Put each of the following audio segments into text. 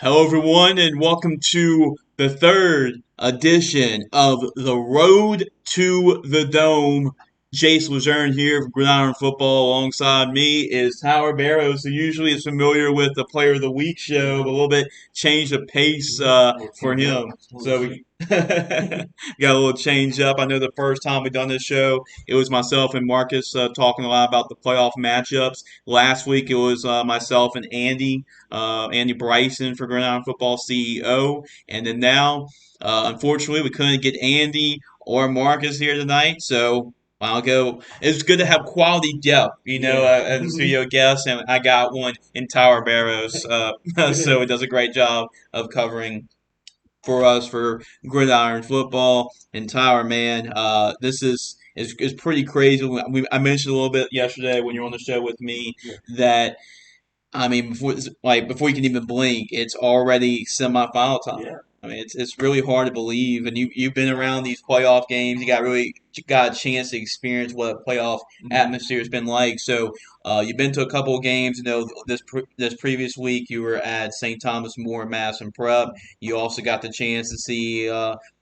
Hello, everyone, and welcome to the third edition of The Road to the Dome. Jace LeJeune here from Gridiron Football. Alongside me is Howard Barros, who usually is familiar with the Player of the Week show, but a little bit changed the pace for him. So we got a little change up. I know the first time we done this show, it was myself and Marcus talking a lot about the playoff matchups. Last week, it was myself and Andy Bryson for Gridiron Football CEO. And then now, unfortunately, we couldn't get Andy or Marcus here tonight. So I'll go. It's good to have quality depth, as a studio guest. And I got one in Tower Barrows. So it does a great job of covering for us for Gridiron Football and Tower, man. This is pretty crazy. I mentioned a little bit yesterday when you were on the show with me that I mean, before you can even blink, it's already semifinal time. Yeah. I mean, it's really hard to believe, and you've been around these playoff games. You got a chance to experience what a playoff atmosphere has been like. So, you've been to a couple of games. This previous week you were at St. Thomas More Mass and Prep. You also got the chance to see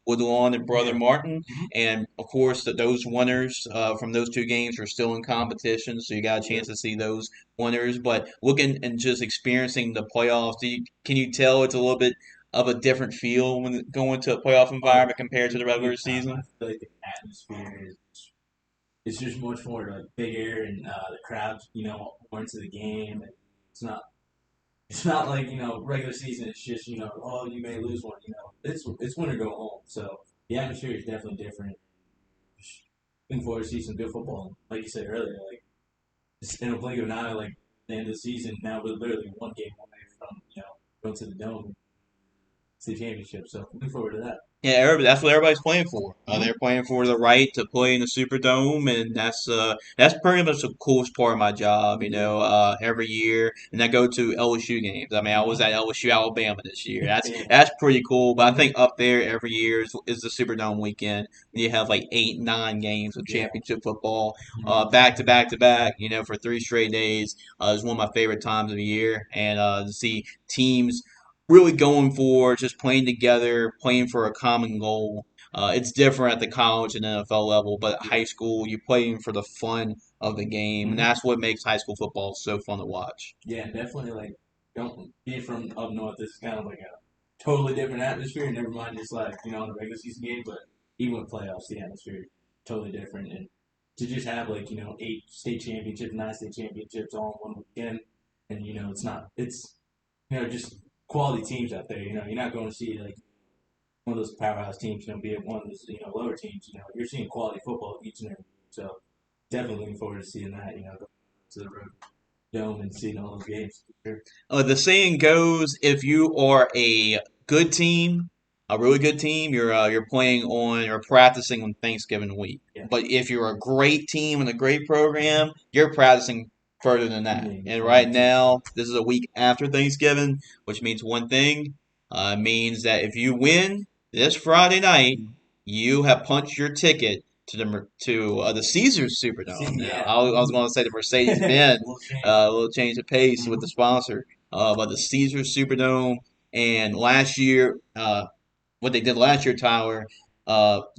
Woodlawn and Brother Martin, and of course those winners from those two games are still in competition. So you got a chance to see those winners. But looking and just experiencing the playoffs, can you tell it's a little bit of a different feel when going to a playoff environment compared to the regular season? I feel like the atmosphere is it's just much more like bigger and the crowds, more into the game. And it's not like regular season. It's just oh, you may lose one. It's win or go home. So the atmosphere is definitely different. Just looking forward to see some good football. Like you said earlier, like just in a blink of an eye, like the end of the season. Now we're literally one game away from going to the dome, to the championship. So looking forward to that. Yeah, that's what everybody's playing for. They're playing for the right to play in the Superdome, and that's pretty much the coolest part of my job. Every year, and I go to LSU games. I mean, I was at LSU Alabama this year. That's pretty cool. But I think up there every year is the Superdome weekend. You have like 8, 9 games of championship football, back to back to back. For 3 straight days. Is one of my favorite times of the year, and to see teams really going for just playing together, playing for a common goal. It's different at the college and NFL level, but at high school, you're playing for the fun of the game, and that's what makes high school football so fun to watch. Yeah, definitely. Like, don't be from up north. This is kind of like a totally different atmosphere. Never mind just like in the regular season game, but even with playoffs, the atmosphere is totally different. And to just have like 8 state championships, 9 state championships all in one weekend, and it's just quality teams out there. You're not going to see like one of those powerhouse teams. Be it one of those lower teams. You're seeing quality football each and every week. So definitely looking forward to seeing that. Go to the road dome and seeing all those games. Sure. The saying goes, if you are a good team, a really good team, you're playing on or practicing on Thanksgiving week. Yeah. But if you're a great team and a great program, you're practicing further than that. And right now, this is a week after Thanksgiving, which means one thing. Means that if you win this Friday night, you have punched your ticket to the Caesars Superdome. Yeah. I was going to say the Mercedes Benz, a little change of pace with the sponsor, but the Caesars Superdome. And last year, what they did last year, Tyler,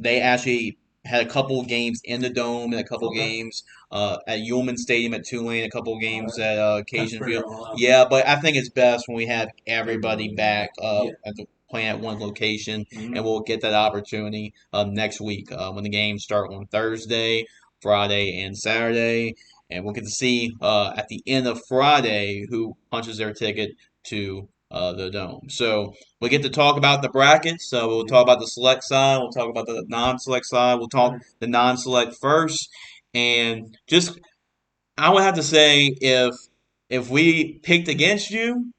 they actually had a couple games in the dome and a couple games at Ullman Stadium at Tulane, a couple games at Cajun Field. Yeah, but I think it's best when we have everybody back playing at one location, and we'll get that opportunity next week when the games start on Thursday, Friday, and Saturday. And we'll get to see at the end of Friday who punches their ticket to the dome. So we get to talk about the brackets. We'll talk about the select side. We'll talk about the non-select side. We'll talk the non-select first. And just, I would have to say, if we picked against you,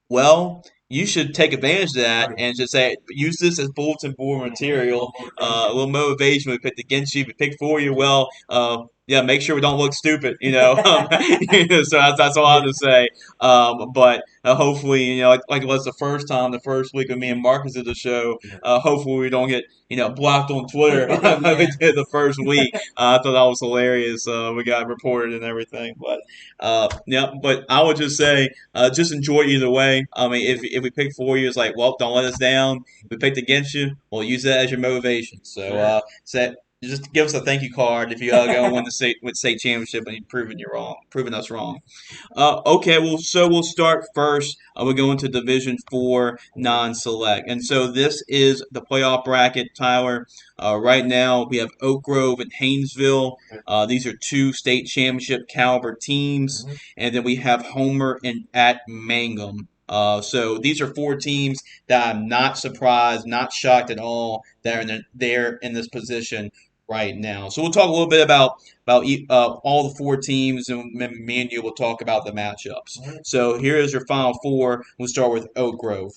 well, you should take advantage of that and just say, use this as bulletin board material, a little motivation. We picked against you, we picked for you. Well, yeah, make sure we don't look stupid, you know. So that's all I have Yeah, to say. But hopefully, like it was the first time, the first week of me and Marcus did the show. yeah, Hopefully, we don't get blocked on Twitter like we yeah. did the first week. I thought that was hilarious. We got reported and everything, but yeah. But I would just say, just enjoy either way. I mean, if we pick for you, it's like, well, don't let us down. If we picked against you, well, use that as your motivation. So, Sure. just give us a thank you card if you go and win the state championship and you've proven us wrong. Okay, well, so we'll start first. We're going to Division Four non-select, and so this is the playoff bracket, Tyler. Right now we have Oak Grove and Haynesville. These are two state championship caliber teams, Mhm. and then we have Homer and at Mangum. So these are four teams that I'm not surprised, not shocked at all that are they're in this position right now. So we'll talk a little bit about all the four teams, and me and you will talk about the matchups. All right. So here is your final four. We'll start with Oak Grove.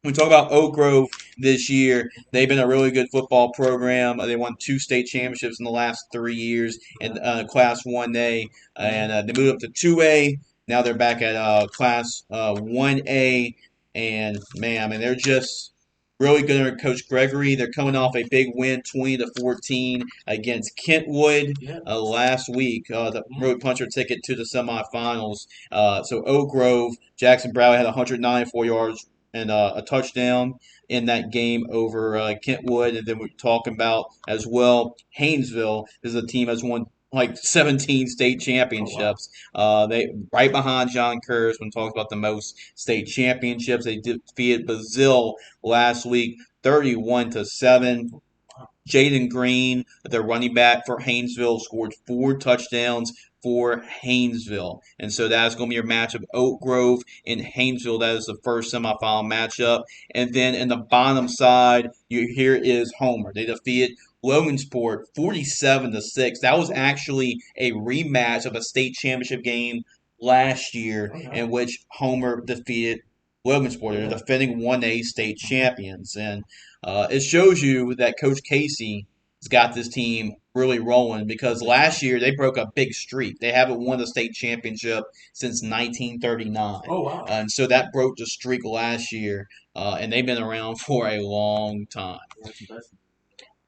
When we talk about Oak Grove this year, they've been a really good football program. They won two state championships in the last 3 years in Class 1A, and they moved up to 2A. Now they're back at Class 1A, and man, I mean they're just really good under Coach Gregory. They're coming off a big win, 20-14 against Kentwood Yeah. last week. The Mhm. road puncher ticket to the semifinals. So Oak Grove, Jackson Bradley had 194 yards and a touchdown in that game over Kentwood. And then we're talking about as well Haynesville is a team that's won like 17 state Oh wow. championships. They right behind John Kerr's when talking about the most state championships. They defeated Brazil last week, 31-7. Jaden Green, the running back for Haynesville, scored 4 touchdowns for Haynesville. And so that's going to be your matchup. Oak Grove and Haynesville. That is the first semifinal matchup. And then in the bottom side, here is Homer. They defeated Logansport 47-6. That was actually a rematch of a state championship game last year Okay. in which Homer defeated Logansport. They're Yeah. defending 1A state champions. And it shows you that Coach Casey has got this team really rolling because last year they broke a big streak. They haven't won the state championship since 1939. Oh wow. And so that broke the streak last year, and they've been around for a long time. That's impressive.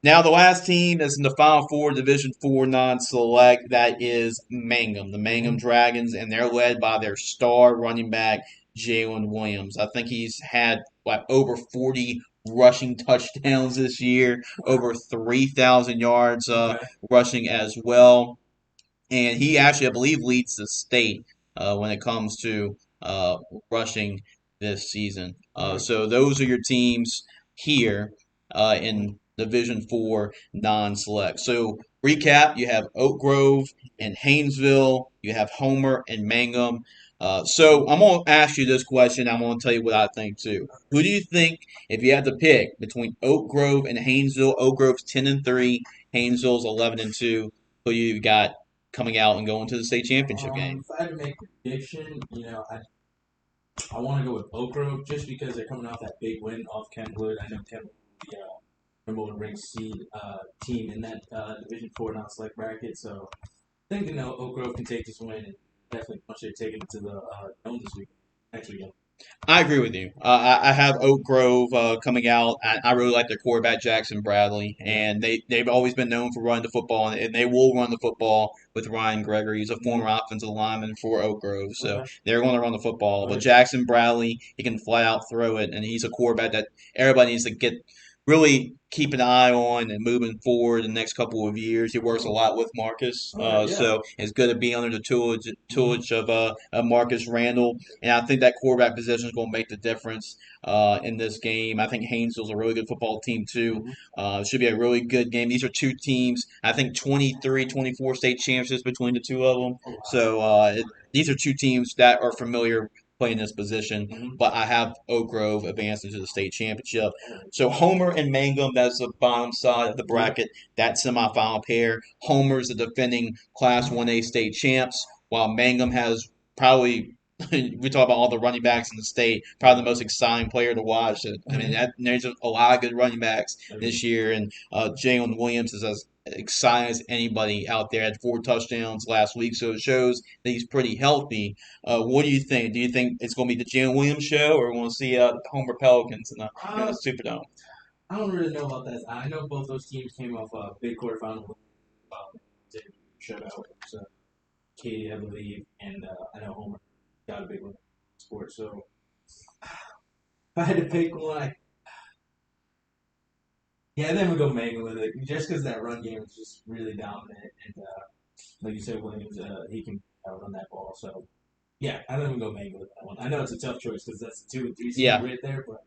Now, the last team that's in the Final Four, Division Four non-select, that is Mangum, the Mangum Mhm. Dragons, and they're led by their star running back Jalen Williams. I think he's had over 40 rushing touchdowns this year, Wow. over 3,000 yards Okay. rushing as well, and he actually, I believe, leads the state when it comes to rushing this season. All right. So those are your teams here in Division Four non-select. So recap: you have Oak Grove and Haynesville. You have Homer and Mangum. So I'm gonna ask you this question. I'm gonna tell you what I think too. Who do you think, if you had to pick between Oak Grove and Haynesville? Oak Grove's 10-3, Haynesville's 11-2. Who you got coming out and going to the state championship game? If I had to make a prediction, I want to go with Oak Grove just because they're coming off that big win off Kentwood. I know Kentwood will be number one ranked seed team in that Division Four non-select bracket. So I think Oak Grove can take this win and definitely punch their ticket to the dome this week. Next weekend. I agree with you. I have Oak Grove coming out. I really like their quarterback Jackson Bradley, Yeah. and they've always been known for running the football, and they will run the football with Ryan Gregory. He's a former offensive lineman for Oak Grove, so Okay. they're going to run the football. But Right. Jackson Bradley, he can flat out throw it, and he's a quarterback that everybody needs to get really keep an eye on and moving forward the next couple of years. He works a lot with Marcus, All right. Yeah. so it's good to be under the Mhm. tutelage of Marcus Randall. And I think that quarterback position is going to make the difference in this game. I think Haynesville's a really good football team, too. Mhm. It should be a really good game. These are two teams, I think 23, 24 state championships between the two of them. Oh wow. So these are two teams that are familiar playing this position. Mhm. But I have Oak Grove advancing to the state championship. So Homer and Mangum, that's the bottom side of the Yeah. bracket. That semifinal pair. Homer's the defending Class 1A state champs, while Mangum has probably we talk about all the running backs in the state. Probably the most exciting player to watch. I mean, there's a lot of good running backs this year, and Jalen Williams is as exciting as anybody out there. Had 4 touchdowns last week, so it shows that he's pretty healthy. What do you think? Do you think it's going to be the Jalen Williams show, or we're going to see the Homer Pelicans in the Superdome? I don't really know about that. I know both those teams came off a big quarterfinal shutout. So Katie, I believe, and I know Homer got a big one in sports. So if I had to pick one, yeah, then we go Megan with it, just because that run game is just really dominant, and like you said, Williams, he can run that ball. So yeah, I think we go Megan with that one. I know it's a tough choice because that's the 2 and 3 seed right there, but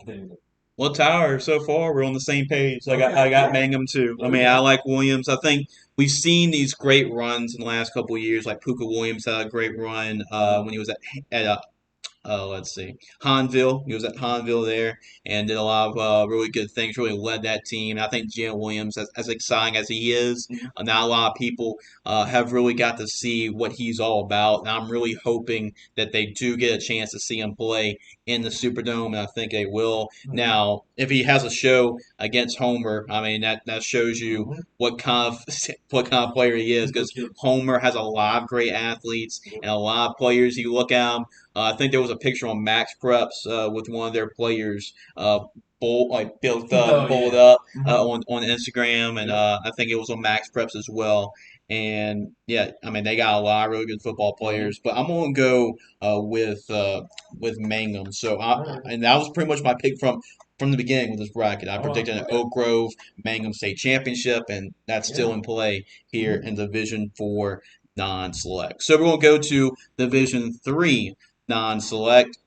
I think we go. Well, Tyler, so far we're on the same page. I got Okay. Mangum too. I mean, Okay. I like Williams. I think we've seen these great runs in the last couple of years. Like Puka Williams had a great run when he was at let's see, Hanville. He was at Hanville there and did a lot of really good things. Really led that team. And I think Jalen Williams, as exciting as he is, not a lot of people have really got to see what he's all about. And I'm really hoping that they do get a chance to see him play in the Superdome, and I think they will. Now, if he has a show against Homer, I mean that shows you what kind of what kind of player he is, because Homer has a lot of great athletes and a lot of players. You look at him. I think there was a picture on Max Preps with one of their players, built up, bowled up on Instagram, and I think it was on Max Preps as well. And yeah, I mean they got a lot of really good football players, but I'm gonna go with Mangum. And that was pretty much my pick from the beginning with this bracket. I predicted an Oak Grove Mangum State Championship, and that's still in play here in Division 4 non-select. So we're gonna go to Division 3 non-select.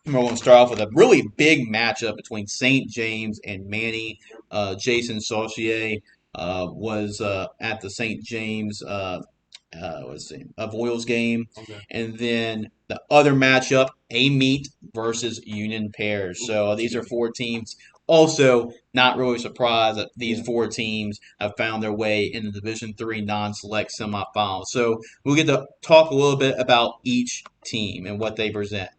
We're going to start off with a really big matchup between St. James and Manny. Jason Saucier was at the St. James let's see, Voiles game. Okay. And then the other matchup, A Meet versus Union Pairs. So these are 4 teams. Also, not really surprised that these 4 teams have found their way in the Division 3 non-select semifinals. So we'll get to talk a little bit about each team and what they present.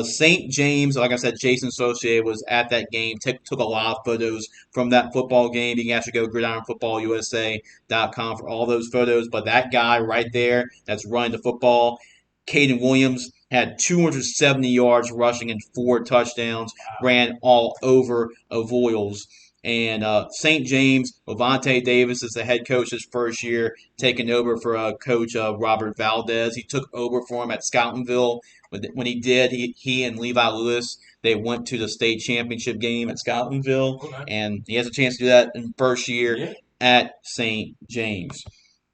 St. James, like I said, Jason Saucier was at that game, took a lot of photos from that football game. You can actually go gridironfootballusa.com for all those photos. But that guy right there that's running the football, Caden Williams, had 270 yards rushing and 4 touchdowns, ran all over Avoyles. And St. James, Levante Davis is the head coach his first year, taking over for coach Robert Valdez. He took over for him at Scoutenville. When he did, he and Levi Lewis, they went to the state championship game at Scoutenville, and he has a chance to do that in first year at St. James.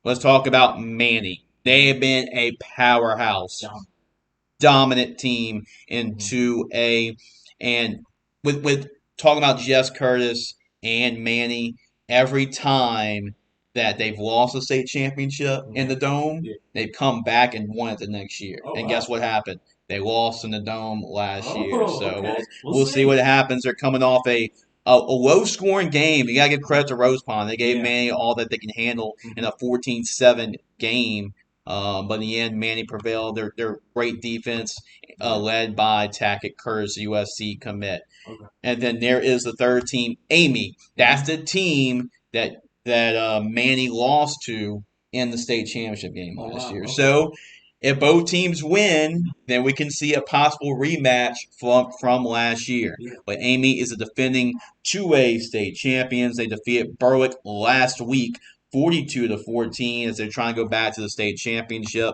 Let's talk about Manny. They have been a powerhouse, dominant team in 2A, and with talking about Jess Curtis and Manny, every time that they've lost a state championship in the Dome, they've come back and won it the next year. And guess what happened? They lost in the Dome last year. So we'll see what happens. They're coming off a low scoring game. You got to give credit to Rose Pond. They gave Manny all that they can handle in a 14-7 game. But in the end, Manny prevailed. They're great defense, led by Tackett Curtis, USC commit. And then there is the third team, Amy. That's the team that Manny lost to in the state championship game last year. So if both teams win, then we can see a possible rematch from last year. But Amy is the defending 2A state champions. They defeated Berwick last week, 42-14, as they're trying to go back to the state championship.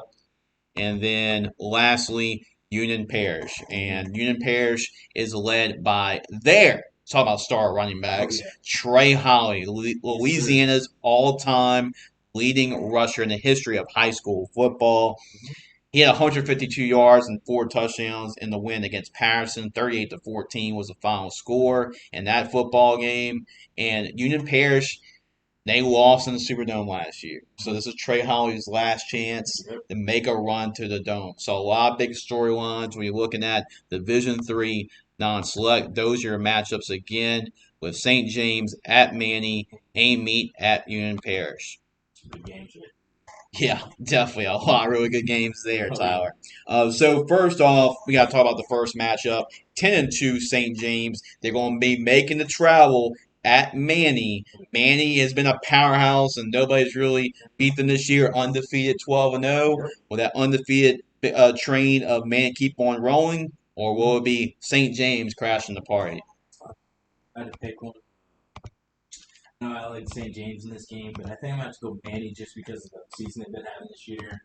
And then lastly, Union Parish. And Union Parish is led by talk about star running backs, Trey Holly, Louisiana's all-time leading rusher in the history of high school football. He had 152 yards and 4 touchdowns in the win against Patterson. 38-14 was the final score in that football game. And Union Parish, they lost in the Superdome last year. So this is Trey Holly's last chance to make a run to the Dome. So a lot of big storylines when you're looking at Division 3 non-select. Those are your matchups again with St. James at Manny, A Meet at Union Parish. Good game, Yeah, definitely a lot of really good games there, Oh yeah. Tyler. So first off, we got to talk about the first matchup. 10-2 St. James. They're going to be making the travel at Manny. Manny has been a powerhouse, and nobody's really beat them this year. Undefeated 12-0. Yep. Will that undefeated train of Manny keep on rolling, or will it be St. James crashing the party? I had to pick one. No, I like St. James in this game, but I think I'm going to have to go Manny just because of the season they've been having this year.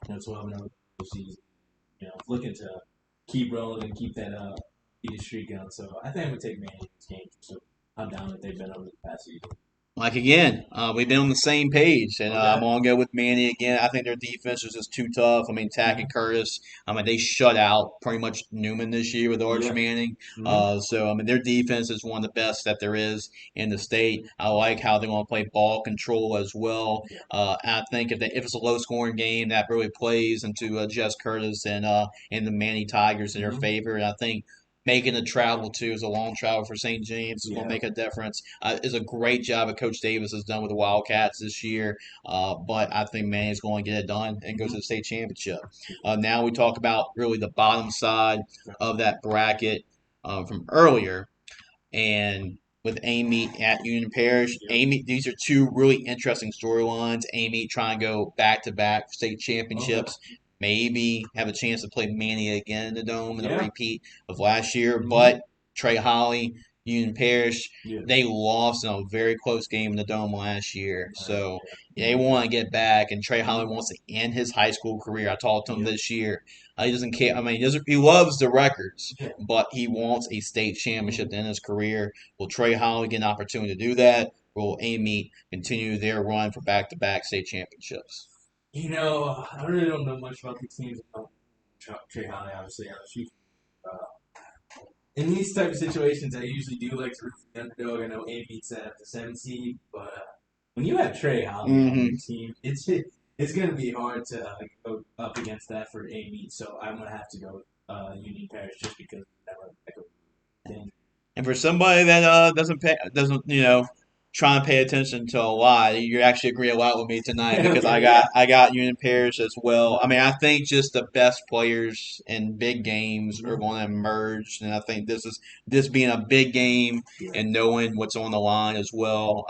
12-0 season. Looking to keep rolling and keep that beat streak going. So I think I'm going to take Manny in this game. So how dominant they've been over the past season. Like again, we've been on the same page, and I'm Okay. gonna go with Manny again. I think their defense is just too tough. I mean, Tack and Curtis. I mean, they shut out pretty much Newman this year with Arch Yeah. Manning. Mm-hmm. So I mean, their defense is one of the best that there is in the state. I like how they're gonna play ball control as well. Yeah. I think if it's a low scoring game, that really plays into Jess Curtis and the Manny Tigers in their Mm-hmm. favor. And I think making the travel too is a long travel for St. James is going to Yeah. make a difference. It's a great job that Coach Davis has done with the Wildcats this year, but I think Manny's going to get it done and go to Mm-hmm. the state championship. Now we talk about really the bottom side of that bracket from earlier, and with Amy at Union Parish. Yep. Amy, these are two really interesting storylines. Amy trying to go back to back state Okay. championships, maybe have a chance to play Manny again in the dome in a Yeah. repeat of last year. Mm-hmm. But Trey Holly, Union Parish, Yeah. they lost in a very close game in the dome last year. So they Yeah. want to get back, and Trey Holly Mm-hmm. wants to end his high school career. I talked to him Yep. this year. He doesn't care. I mean, he loves the records, Yeah. but he wants a state Mm-hmm. championship to end his career. Will Trey Holly get an opportunity to do that? Will Amy continue their run for back-to-back state championships? I really don't know much about these teams. Trey Holly, obviously, in these type of situations, I usually do like to root for the underdog. I know A beats that at the 7 seed, but when you have Trey Holly on Mm-hmm. your team, it's going to be hard to go up against that for Amy. So I'm going to have to go Union Parish just because of that thing. And for somebody that doesn't try and pay attention to a lot, you actually agree a lot with me tonight because Okay, yeah. I got Union Parish as well. I mean, I think just the best players in big games are Mhm. going to emerge, and I think this being a big game Yeah. and knowing what's on the line as well.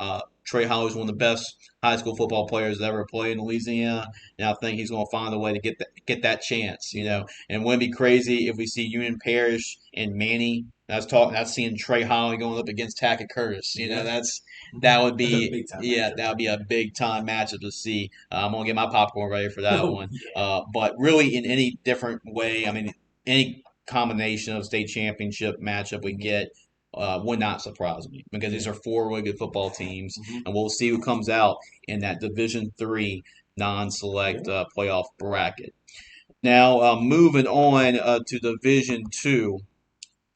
Trey Holly is one of the best high school football players that ever played in Louisiana, and I think he's going to find a way to get that chance. And wouldn't it be crazy if we see Union Parish and Manny. That's seeing Trey Holly going up against Tackett Curtis. Yeah. That would That's a be big time yeah, matchup. that would be a big time matchup to see. I'm gonna get my popcorn ready for that Oh one. yeah. But really, in any different way, I mean, any combination of state championship matchup we get would not surprise me because Yeah. these are four really good football teams, Mm-hmm. and we'll see who comes out in that Division III Yeah. non-select playoff bracket. Now, moving on to Division II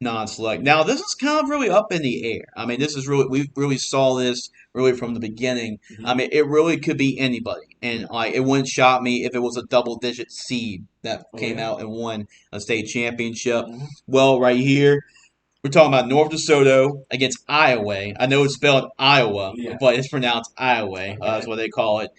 non-select. Now, this is kind of really up in the air. I mean, this is really we really saw this really from the beginning. I Mm-hmm. mean, it really could be anybody, and like it wouldn't shock me if it was a double-digit seed that Oh came yeah. out and won a state championship. Mm-hmm. Well, right here, we're talking about North DeSoto against Iowa. I know it's spelled Iowa, Yeah. but it's pronounced Iowa. That's Okay. what they call it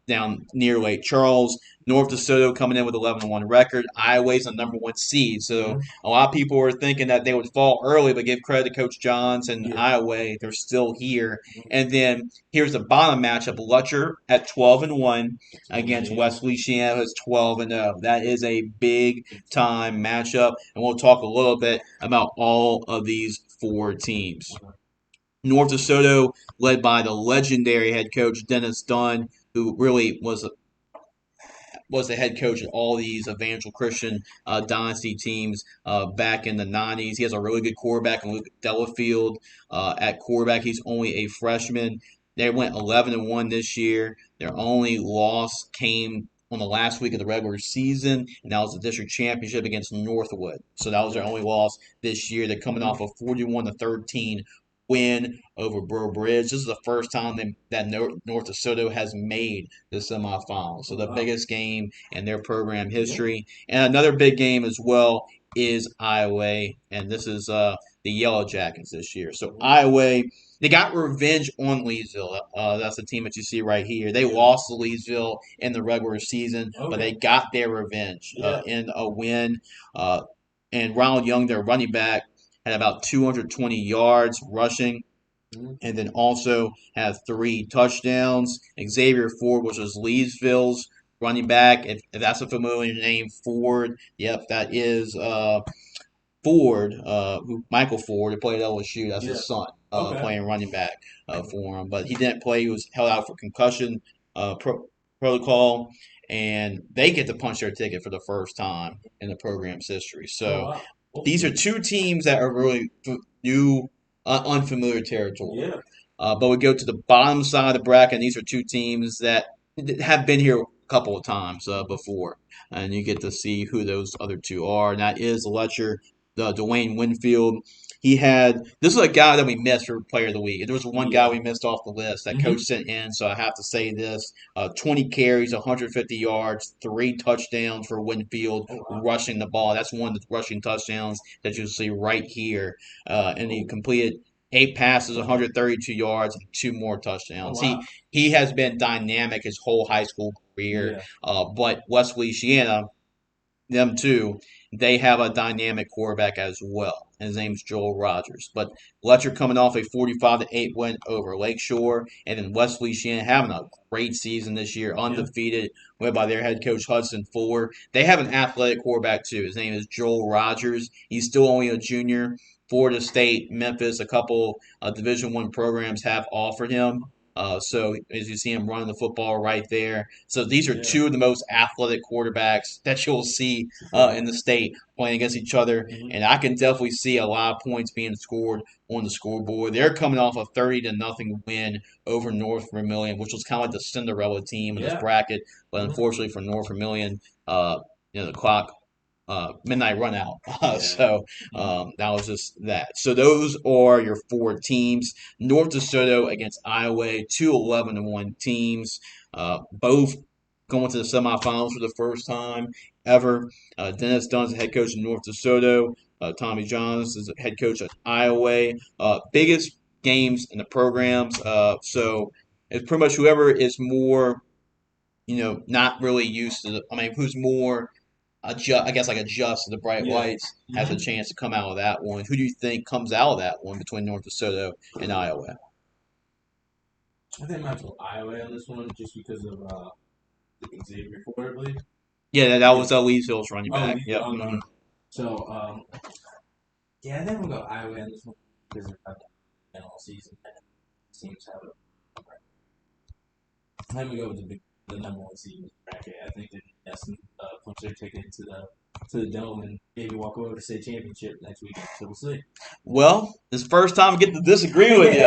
down near Lake Charles. North DeSoto coming in with 11-1 record. Iowa's the number one seed. So Mm-hmm. a lot of people were thinking that they would fall early, but give credit to Coach Johns and Yeah. Iowa. They're still here. Mm-hmm. And then here's the bottom matchup: Lutcher at 12-1 against Yeah. West Feliciana, who's 12-0. That is a big time matchup, and we'll talk a little bit about all of these four teams. North DeSoto, led by the legendary head coach Dennis Dunn, who really was the head coach of all these Evangel Christian dynasty teams back in the 90s. He has a really good quarterback in Luke Delafield. At quarterback, he's only a freshman. They went 11-1 this year. Their only loss came on the last week of the regular season, and that was the district championship against Northwood. So that was their only loss this year. They're coming off a 41-13 win over Breaux Bridge. This is the first time that North DeSoto has made the semifinals. So the Wow. biggest game in their program Yeah. history. And another big game as well is Iowa, and this is the Yellow Jackets this year. So Iowa, they got revenge on Leesville. That's the team that you see right here. They lost to Leesville in the regular season, but they got their revenge in a win. Uh, and Ronald Young, their running back, had about 220 yards rushing and then also had 3 touchdowns. Xavier Ford, which was Leesville's running back. If that's a familiar name, Ford, yep, that is Ford, Michael Ford, who played at LSU. That's his son playing running back for him. But he didn't play. He was held out for concussion protocol. And they get to punch their ticket for the first time in the program's history. So these are two teams that are really new, unfamiliar territory. Yeah. But we go to the bottom side of the bracket, and these are two teams that have been here a couple of times before. And you get to see who those other two are. And that is Letcher, Dwayne Winfield. This is a guy that we missed for Player of the Week. There was one guy we missed off the list that coach sent in, so I have to say this. 20 carries, 150 yards, 3 touchdowns for Winfield rushing the ball. That's one of the rushing touchdowns that you'll see right here. And he completed 8 passes, 132 yards, and 2 more touchdowns. He has been dynamic his whole high school career. But West Feliciana, them too, they have a dynamic quarterback as well. And his name's Joel Rogers. But Letcher coming off a 45-8 win over Lakeshore, and then West Feliciana having a great season this year, undefeated, led by their head coach Hudson Fuller. They have an athletic quarterback too. His name is Joel Rogers. He's still only a junior. Florida State, Memphis, a couple Division I programs have offered him. So as you see him running the football right there. So these are two of the most athletic quarterbacks that you'll see in the state playing against each other. And I can definitely see a lot of points being scored on the scoreboard. They're coming off a 30-0 win over North Vermilion, which was kind of like the Cinderella team in this bracket. But unfortunately for North Vermilion, the clock midnight run out. So that was just that. So those are your 4 teams. North DeSoto against Iowa, 2 11-1 teams. Both going to the semifinals for the first time ever. Dennis Dunn's the head coach of North DeSoto. Tommy Johns is the head coach at Iowa. Biggest games in the programs. So it's pretty much whoever is more, not really used to who's more adjust to the bright lights has a chance to come out of that one. Who do you think comes out of that one between North DeSoto and Iowa? I think I might go Iowa on this one just because of Xavier Ford, I believe. Yeah, that was Leesville's running back. Yep. So, I think we'll go Iowa on this one because of all season. Teams have it. Let me go with the number 1 seed in the bracket. I think that Destin punched their ticket to the dome and maybe walk over to state championship next weekend. So we'll see. Well, it's the first time I get to disagree with you.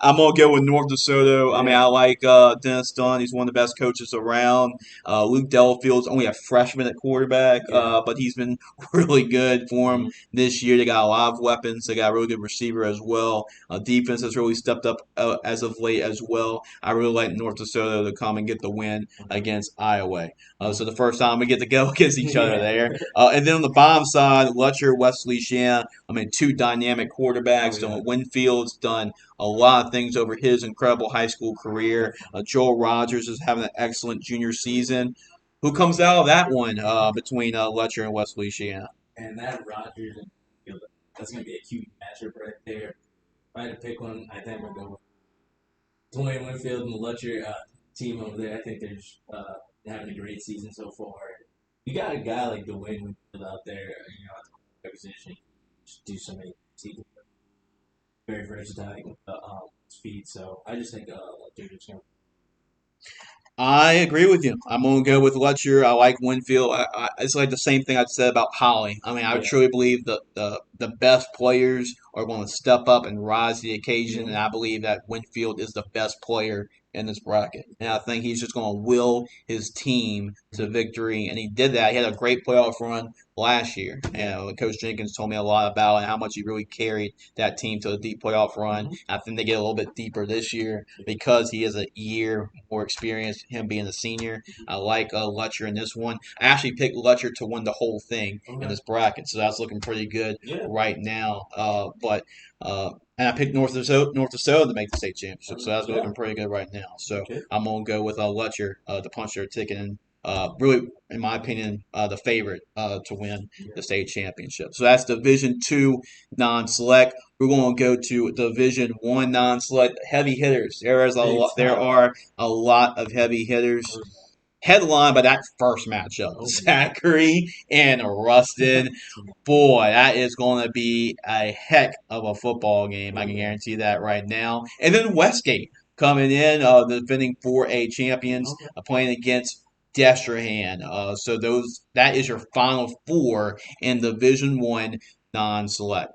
I'm gonna go with North DeSoto. I like Dennis Dunn. He's one of the best coaches around. Luke Delafield's only a freshman at quarterback, but he's been really good for him this year. They got a lot of weapons. They got a really good receiver as well. Defense has really stepped up as of late as well. I really like North DeSoto to come and get the win against Iowa. So the first time we get to go against each other there. And then on the bottom side, Letcher, West Feliciana. 2 dynamic quarterbacks. Winfield's done a lot of things over his incredible high school career. Joel Rogers is having an excellent junior season. Who comes out of that one between Letcher and West Feliciana? And that Rogers and Winfield, that's going to be a huge matchup right there. If I had to pick one, I think we'll go with Dwayne Winfield and the Letcher team over there. I think they're just having a great season so far. You got a guy like Dwayne Winfield out there, at the position, just do so many things. Very versatile with speed. So I just think Letcher is going to. I agree with you. I'm going to go with Letcher. I like Winfield. It's like the same thing I said about Holly. I truly believe the best players are going to step up and rise to the occasion, and I believe that Winfield is the best player in this bracket. And I think he's just going to will his team to victory, and he did that. He had a great playoff run last year. And Coach Jenkins told me a lot about it and how much he really carried that team to a deep playoff run. I think they get a little bit deeper this year because he has a year more experience, him being a senior. I like Letcher in this one. I actually picked Letcher to win the whole thing in this bracket, so that's looking pretty good Yeah. right now. And I picked North Dakota to make the state championship, so that's looking pretty good right now. So Okay. I'm gonna go with Letcher to punch their ticket in. Really, in my opinion, the favorite to win the state championship. So that's Division 2 non-select. We're going to go to Division 1 non-select heavy hitters. There are a lot of heavy hitters. Headlined by that first matchup, Zachary and Rustin. Boy, that is going to be a heck of a football game. I can guarantee that right now. And then Westgate coming in, the defending 4A champions, playing against Destrehan. So that is your final four in Division 1 non-select.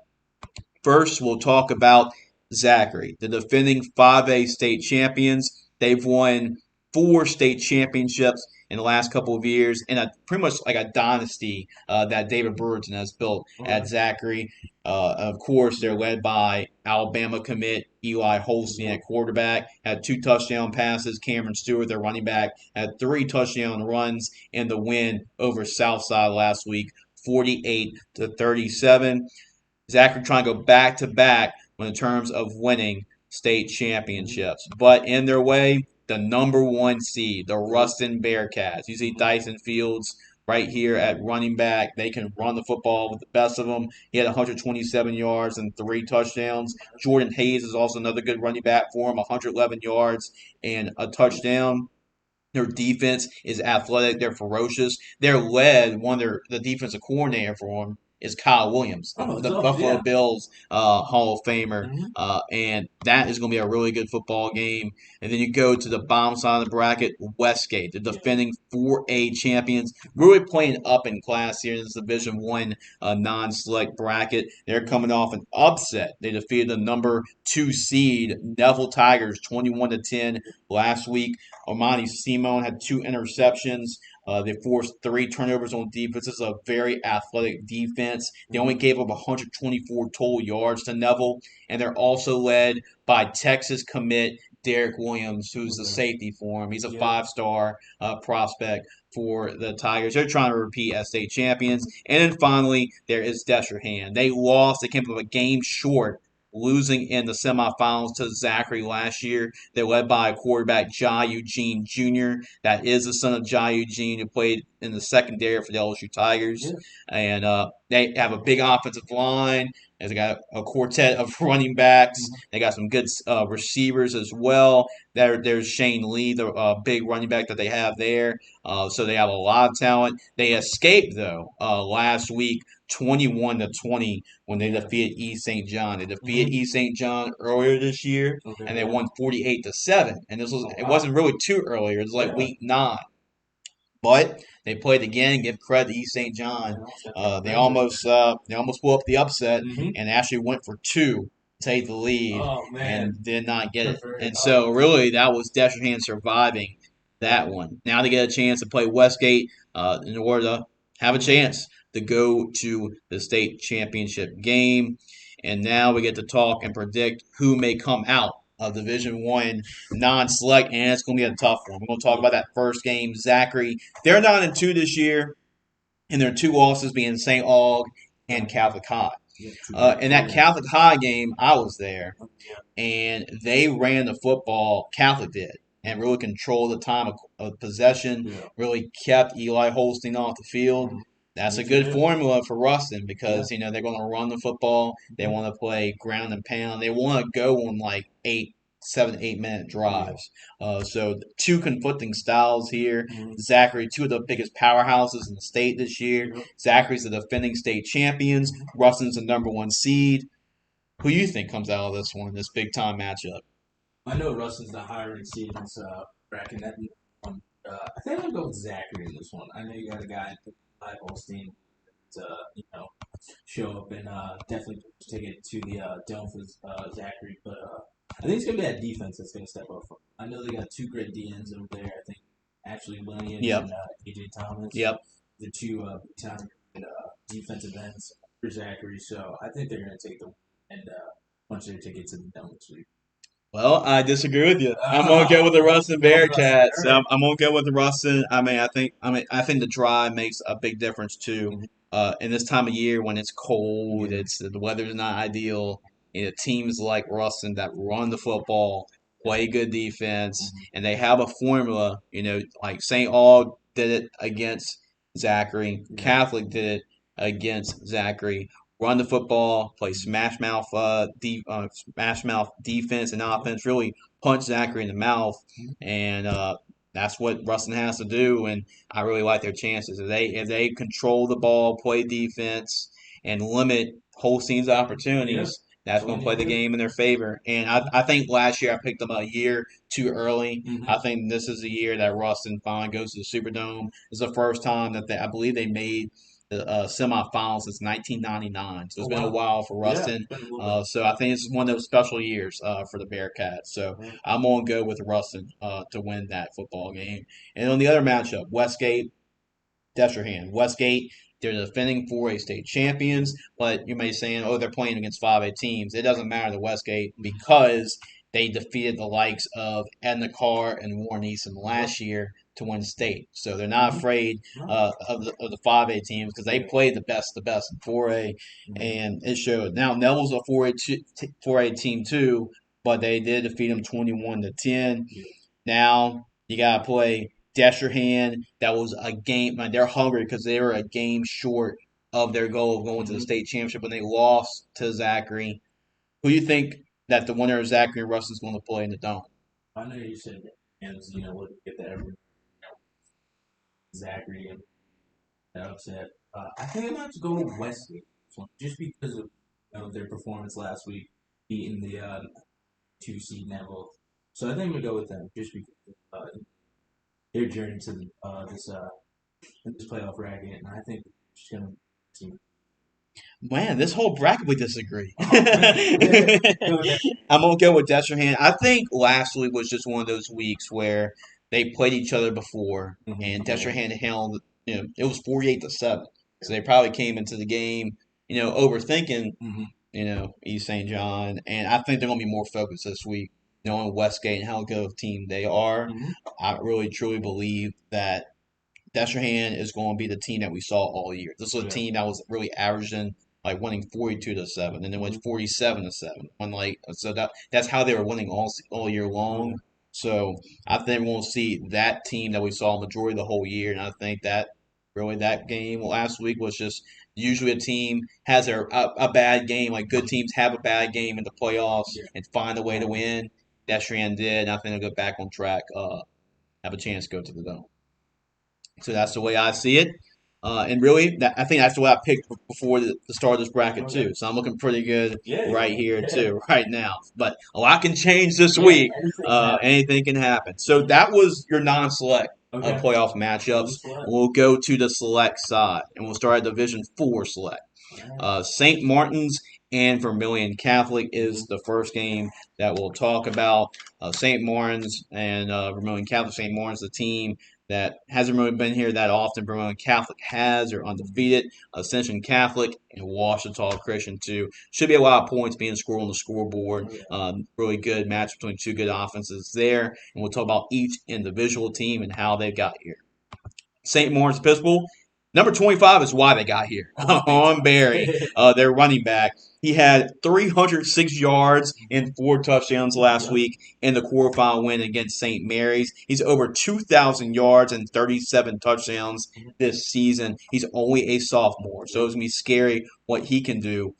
First, we'll talk about Zachary, the defending 5A state champions. They've won 4 state championships in the last couple of years, and pretty much like a dynasty that David Brewerton has built at Zachary. Of course, they're led by Alabama commit Eli Holstein at quarterback, had 2 touchdown passes. Cameron Stewart, their running back, had 3 touchdown runs in the win over Southside last week, 48-37. Zachary trying to go back to back in terms of winning state championships. But in their way, the number 1 seed, the Ruston Bearcats. You see Dyson Fields right here at running back. They can run the football with the best of them. He had 127 yards and 3 touchdowns. Jordan Hayes is also another good running back for him, 111 yards and a touchdown. Their defense is athletic. They're ferocious. They're led. The defensive coordinator for them is Kyle Williams, the Buffalo Bills Hall of Famer, and that is going to be a really good football game. And then you go to the bottom side of the bracket, Westgate, the defending 4A champions, really playing up in class here in this Division 1 non-select bracket. They're coming off an upset. They defeated the number 2 seed Neville Tigers 21-10 last week. Armani Simone had 2 interceptions. They forced 3 turnovers on defense. This is a very athletic defense. They only gave up 124 total yards to Neville, and they're also led by Texas commit Derek Williams, who's the safety for him. He's a 5-star prospect for the Tigers. They're trying to repeat as state champions. And then finally, there is Destrehan. They lost. They came up a game short, losing in the semifinals to Zachary last year. They're led by quarterback Jai Eugene Jr. That is the son of Jai Eugene, who played in the secondary for the LSU Tigers. And they have a big offensive line. They got a quartet of running backs. They got some good receivers as well. There's Shane Lee, the big running back that they have there. So they have a lot of talent. They escaped though last week, 21-20, when they defeated East St. John. They defeated East St. John earlier this year, and they won 48-7. And it wasn't really too earlier. It was like week 9. But they played again. Give credit to East St. John. They almost pulled up the upset and actually went for 2 to take the lead and did not get it. And so really that was Destrehan surviving that one. Now they get a chance to play Westgate in order to have a chance to go to the state championship game. And now we get to talk and predict who may come out of Division 1 non-select, and it's going to be a tough one. We're going to talk about that first game. Zachary, they're 9-2 this year, and their 2 losses being St. Aug and Catholic High. In that Catholic High game, I was there, and they ran the football. Catholic did, and really controlled the time of possession. Really kept Eli Holstein off the field. That's a good formula for Ruston because they're going to run the football. They want to play ground and pound. They want to go on like 7 to 8 minute drives. So 2 conflicting styles here. Zachary, 2 of the biggest powerhouses in the state this year. Zachary's the defending state champions. Ruston's the number 1 seed. Who do you think comes out of this one, this big time matchup? I know Ruston's the higher in seed in this bracket. I think I'll go with Zachary in this one. I know you got a guy like Holstein to show up and definitely take it to the dome for Zachary. But I think it's gonna be that defense that's gonna step up. I know they got 2 great DNs over there. I think Ashley Williams and AJ Thomas. The 2 talented defensive ends for Zachary. So I think they're gonna take the and punch their ticket to the dome this week. Well, I disagree with you. I'm gonna go with the Ruston Go with Rustin. Bearcats. All right. I'm gonna go with the Ruston. I think the drive makes a big difference too. Mhm. In this time of year when it's cold, Yeah. it's the weather's not ideal. Teams like Ruston that run the football, play good defense, Mhm. and they have a formula. Like St. Aug did it against Zachary. Yeah. Catholic did it against Zachary. Run the football, play smash mouth defense and offense. Really punch Zachary in the mouth, and that's what Rustin has to do. And I really like their chances if they control the ball, play defense, and limit Holstein's Yeah. opportunities. That's That's all going you to need play to the do. game in their favor. And I think last year I picked them a year too early. Mm-hmm. I think this is the year that Rustin finally goes to the Superdome. This is the first time that I believe they made the semifinals since 1999. So Oh it's been a wow. while for Yeah. Ruston. It's been a little bit. So I think this is one of those special years for the Bearcats. So Yeah. I'm going to go with Ruston to win that football game. And on the other matchup, Westgate Destrehan. Westgate, they're defending 4A state champions, but you may be saying, oh, they're playing against 5A teams. It doesn't matter to Westgate Mhm. because they defeated the likes of Edna Carr and Warren Easton Yep. last year to win state. So they're not Mm-hmm. afraid No. of the 5A teams because they played the best in 4A, Mm-hmm. and it showed. Now, Neville's a 4A team too, but they did defeat them 21 to 10. Yeah. Now you gotta play Destrehan. That was a game. Man, they're hungry because they were a game short of their goal of going to the Mm-hmm. state championship, and they lost to Zachary. Who do you think that the winner of Zachary and Russ is going to play in the dome? I know you said that, and looking to get that every Zachary and that upset. I think I'm going to go to Westgate just because of their performance last week, beating the two seed Neville. So I think I'm gonna go with them just because of their journey to this playoff bracket, and I think it's just gonna team. Man, this whole bracket we disagree. Oh man, yeah, go with that. I'm gonna go with Destrehan. I think last week was just one of those weeks where they played each other before, and Yeah. Destrehan held. It was 48-7. So they probably came into the game, overthinking, Mm-hmm. East St. John, and I think they're gonna be more focused this week, knowing Westgate and how good of a team they are. Mm-hmm. I really truly believe that Destrehan is going to be the team that we saw all year. This was a Yeah. team that was really averaging like winning 42-7, and then went 47-7. When so that's how they were winning all year long. So I think we'll see that team that we saw majority of the whole year, and I think that really that game last week was just usually a team has a bad game. Like good teams have a bad game in the playoffs Yeah. and find a way to win. Destrehan did, and I think they'll go back on track, have a chance to go to the dome. So that's the way I see it. And really, I think that's the way I picked before the start of this bracket Okay. too. So I'm looking pretty good Yeah. right here Yeah. too, right now. But a lot can change this Yeah. week. Anything can happen. Anything can happen. So that was your non-select Okay. playoff matchups. We'll go to the select side, and we'll start at Division 4 select. St. Martin's and Vermilion Catholic is the first game that we'll talk about. St. Martin's and Vermilion Catholic. St. Martin's, the team that hasn't really been here that often. Vermilion Catholic has. They're undefeated. Ascension Catholic and Washita Christian, too. Should be a lot of points being scored on the scoreboard. Really good match between two good offenses there. And we'll talk about each individual team and how they got here. St. Lawrence Episcopal. Number 25 is why they got here. On Barry, their running back. He had 306 yards and 4 touchdowns last week in the quarterfinal win against St. Mary's. He's over 2,000 yards and 37 touchdowns this season. He's only a sophomore, so it's going to be scary what he can do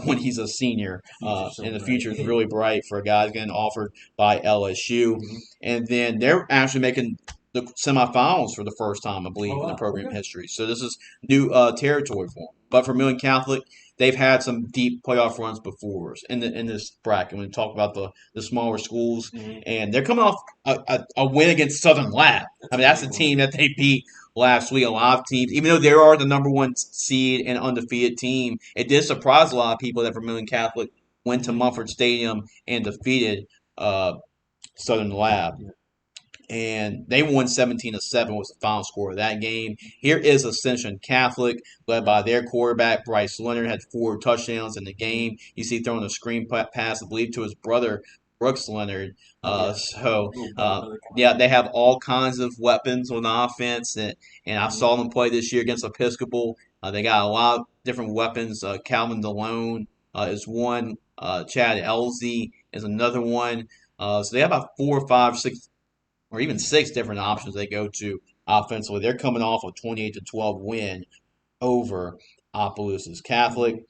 when he's a senior. And the future is really bright for a guy getting offered by LSU. And then they're actually making the semifinals for the first time, I believe, in the program history. So this is new territory for them. But for Million Catholic, they've had some deep playoff runs before in this bracket. When we talk about the smaller schools, and they're coming off a win against Southern Lab. I mean, that's the team that they beat last week. A lot of teams, even though they are the number one seed and undefeated team, it did surprise a lot of people that Vermilion Catholic went to Mumford Stadium and defeated Southern Lab, and they won 17-7 was the final score of that game. Here is Ascension Catholic, led by their quarterback Bryce Leonard, had 4 touchdowns in the game. You see throwing a screen pass, I believe, to his brother Brooks Leonard. Oh yeah, So little brother yeah, they combo. have all kinds of weapons on offense, and I Mm-hmm. saw them play this year against Episcopal. They got a lot of different weapons. Calvin DeLone is one. Chad Elzey is another one. So they have about 4, 5, 6, or even 6 different options they go to offensively. They're coming off a 28-12 win over Opelousas Mm-hmm. Catholic.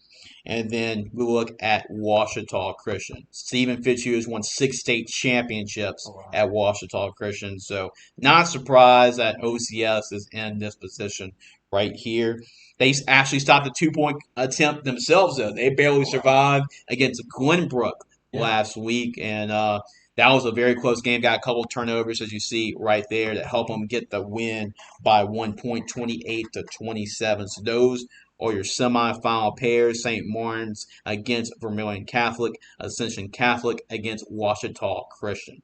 And then we look at Washita Christian. Stephen Fitzhugh has won 6 state championships Oh wow. at Washita Christian. So not surprised that OCS is in this position right here. They actually stopped a 2 point attempt themselves, though. They barely Oh wow. survived against Glenbrook Yeah. last week. And that was a very close game. Got a couple of turnovers, as you see right there, that help them get the win by 1 point, 28-27. So those are your semifinal pairs. St. Martin's against Vermilion Catholic, Ascension Catholic against Washita Christian.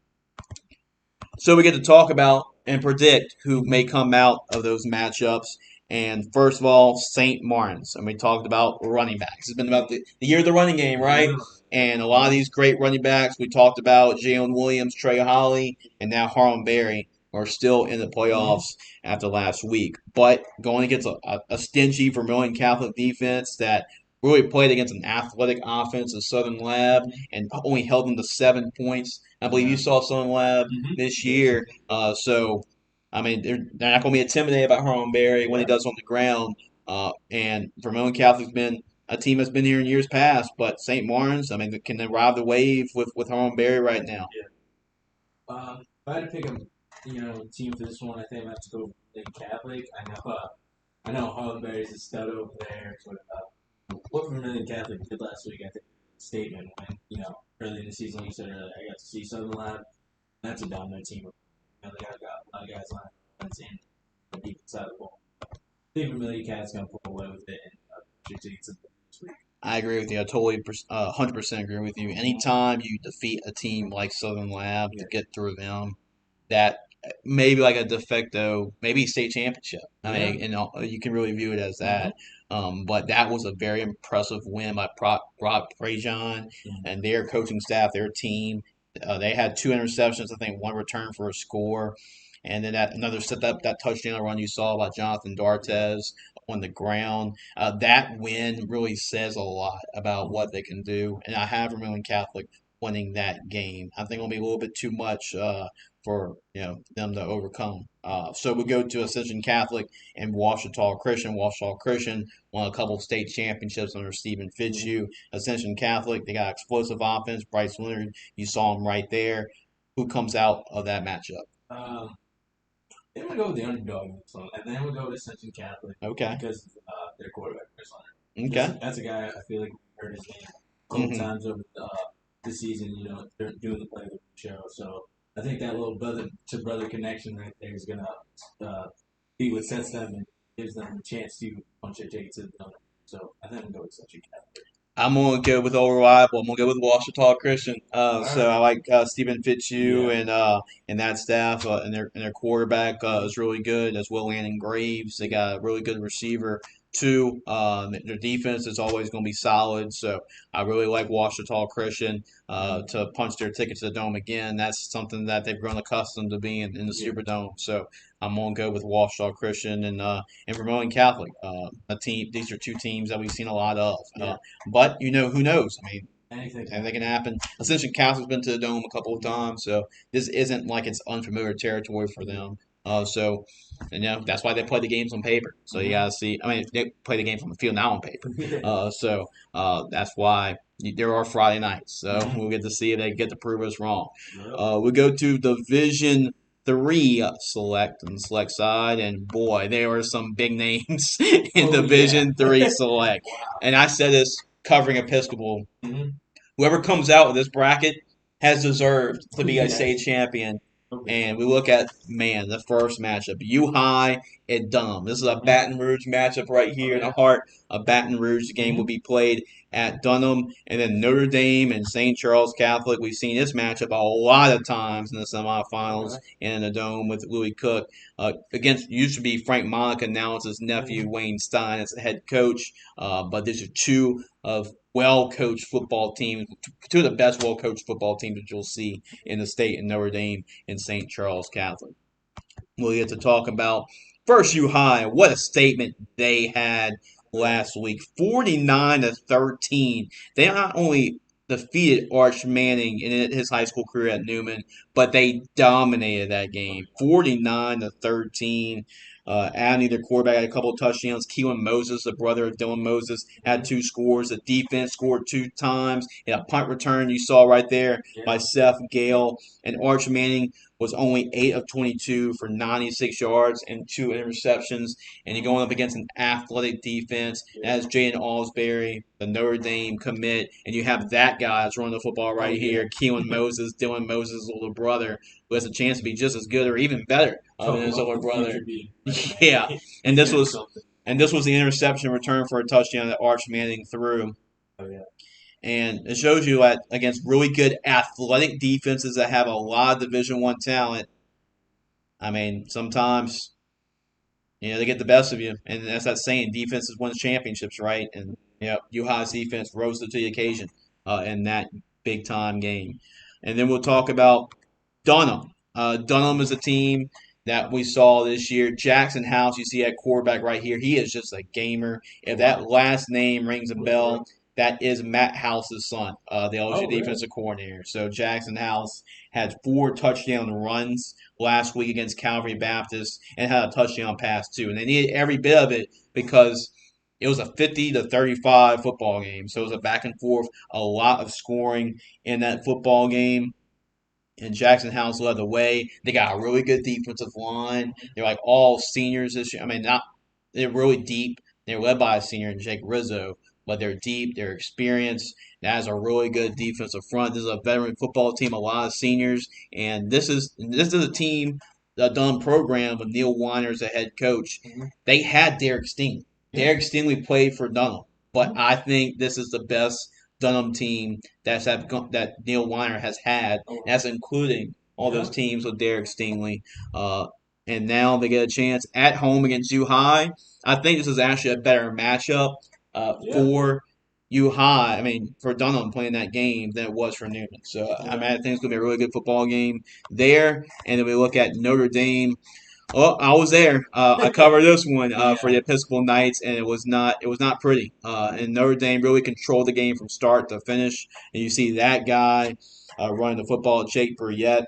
So we get to talk about and predict who may Mm-hmm. come out of those matchups. And first of all, St. Martin's. And we talked about running backs. It's been about the year of the running game, right? Yeah. And a lot of these great running backs we talked about, Jalen Williams, Trey Holly, and now Harlem Berry are still in the Mm-hmm. playoffs after last week. But going against a stingy Vermilion Catholic defense that really played against an athletic offense of Southern Lab and only held them to 7 points. I believe you Yeah. saw Southern Lab Mm-hmm. this Yes. year. So, I mean, they're not going to be intimidated by Harlem Berry when he Yeah. does on the ground. And Vermilion Catholic's been a team that's been here in years past, but St. Martin's, I mean, can they ride the wave with Harlem Berry right now? Yeah. If I had to pick a team for this one, I think I have to go with Catholic. I know Hollenberry's a stud over there. But what Vermilion Catholic did last week, I think, statement when early in the season, like you said earlier, I got to see Southern Lab. That's a dominant team. They got a lot of guys on offense and the defense side of the ball. I think Vermilion Cat's gonna pull away with it and should take some this week. I agree with you. I totally 100% agree with you. Anytime you defeat a team like Southern Lab Yeah. to get through them, that maybe like a de facto, maybe state championship. I Yeah. mean, you can really view it as Mm-hmm. that. But that was a very impressive win by Brock Prejean and their coaching staff, their team. They had 2 interceptions, I think one return for a score. And then another set up that touchdown run you saw by Jonathan Yeah. Dartez on the ground. That win really says a lot about Mm-hmm. what they can do. And I have Vermilion Catholic winning that game. I think it'll be a little bit too much for them to overcome. So we go to Ascension Catholic and Washita Christian. Washita Christian won a couple of state championships under Stephen Fitzhugh. Ascension Catholic, they got explosive offense. Bryce Leonard, you saw him right there. Who comes out of that matchup? Um, Then we go with the underdog in this one, and then we go with Ascension Catholic Okay. because their quarterback Chris Leonard. Okay. That's a guy I feel like we heard his name a couple Hmm. times over the season. They're doing the play of the show, so I think that little brother to brother connection right there is gonna be what sets them and gives them a chance to punch their ticket to the donor. So I think I'm gonna go with Ascension Catholic. I'm gonna go with Old Reliable. I'm gonna go with Washita Christian. All So right. I like Stephen Fitzhugh Yeah. and that staff and their quarterback is really good as well. Landon Graves, they got a really good receiver too. Their defense is always going to be solid. So I really like Washita Christian to punch their ticket to the dome again. That's something that they've grown accustomed to being in the Yeah. Superdome. So I'm gonna go with Washita Christian and Vermilion Catholic. A team. These are 2 teams that we've seen a lot of. Yeah. But who knows? I mean, Anything. anything can happen. Ascension Castle's been to the Dome a couple of times, so this isn't like it's unfamiliar territory for them. So, that's why they play the games on paper. So you Mm-hmm. gotta see. I mean, they play the games on the field now on paper. Yeah. That's why there are Friday nights. So Mm-hmm. we'll get to see if they get to prove us wrong. Yep. We go to Division Three select on the select side, and boy, there are some big names in Oh yeah. Division Three select. Wow. And I said this covering Episcopal. Mm-hmm. Whoever comes out with this bracket has deserved to be a Yes. state champion. Okay. And we look at, man, the first matchup, U High at Dunham. This is a Mm-hmm. Baton Rouge matchup right Oh here in the yeah. heart of Baton Rouge. The game will Mm-hmm. be played at Dunham. And then Notre Dame and St. Charles Catholic. We've seen this matchup a lot of times in the All semifinals right. and in the Dome with Louis Cook. Against used to be Frank Monica, now it's his nephew Mm-hmm. Wayne Stein as the head coach. But these are two of well-coached football teams, two of the best well-coached football teams that you'll see in the state in Notre Dame and St. Charles Catholic. We'll get to talk about first U High. What a statement they had last week. 49-13. They not only defeated Arch Manning in his high school career at Newman, but they dominated that game. 49-13. Adney, their quarterback, had a couple of touchdowns. Keelan Moses, the brother of Dylan Moses, had 2 scores. The defense scored 2 times. And a punt return you saw right there by Seth Gale. And Arch Manning was only 8 of 22 for 96 yards and 2 interceptions. And you're going up against an athletic defense. As Jaden Alsbury, the Notre Dame commit, and you have that guy that's running the football right here, Keelan Moses, Dylan Moses' older brother, who has a chance to be just as good or even better than his older brother. Yeah, and this was the interception return for a touchdown that Arch Manning threw. Oh, yeah. And it shows you that against really good athletic defenses that have a lot of Division I talent, I mean, sometimes they get the best of you, and that's that saying: defenses win championships, right? And U-High's defense rose to the occasion in that big time game. And then we'll talk about Dunham. Dunham is a team that we saw this year. Jackson House, you see at quarterback right here. He is just a gamer. If that last name rings a bell, that is Matt House's son, the LSU defensive coordinator. So Jackson House had 4 touchdown runs last week against Calvary Baptist and had a touchdown pass too. And they needed every bit of it because it was a 50-35 football game. So it was a back and forth, a lot of scoring in that football game. And Jackson House led the way. They got a really good defensive line. They're like all seniors this year. I mean, they're really deep. They're led by a senior, Jake Rizzo, but they're deep. They're experienced. That is a really good defensive front. This is a veteran football team, a lot of seniors, and this is a team, the Dunham program with Neil Weiner as a head coach. They had Derek Stingley. Derek Stingley played for Dunham, but I think this is the best Dunham team that Neil Weiner has had. That's including all those teams with Derek Stingley. And now they get a chance at home against U High. I think this is actually a better matchup for U High. I mean, for Dunham playing that game than it was for Newman. So I mean, I think it's gonna be a really good football game there. And then we look at Notre Dame. Well, I was there. I covered this one for the Episcopal Knights, and it was not pretty. And Notre Dame really controlled the game from start to finish. And you see that guy running the football, Jake Burriette,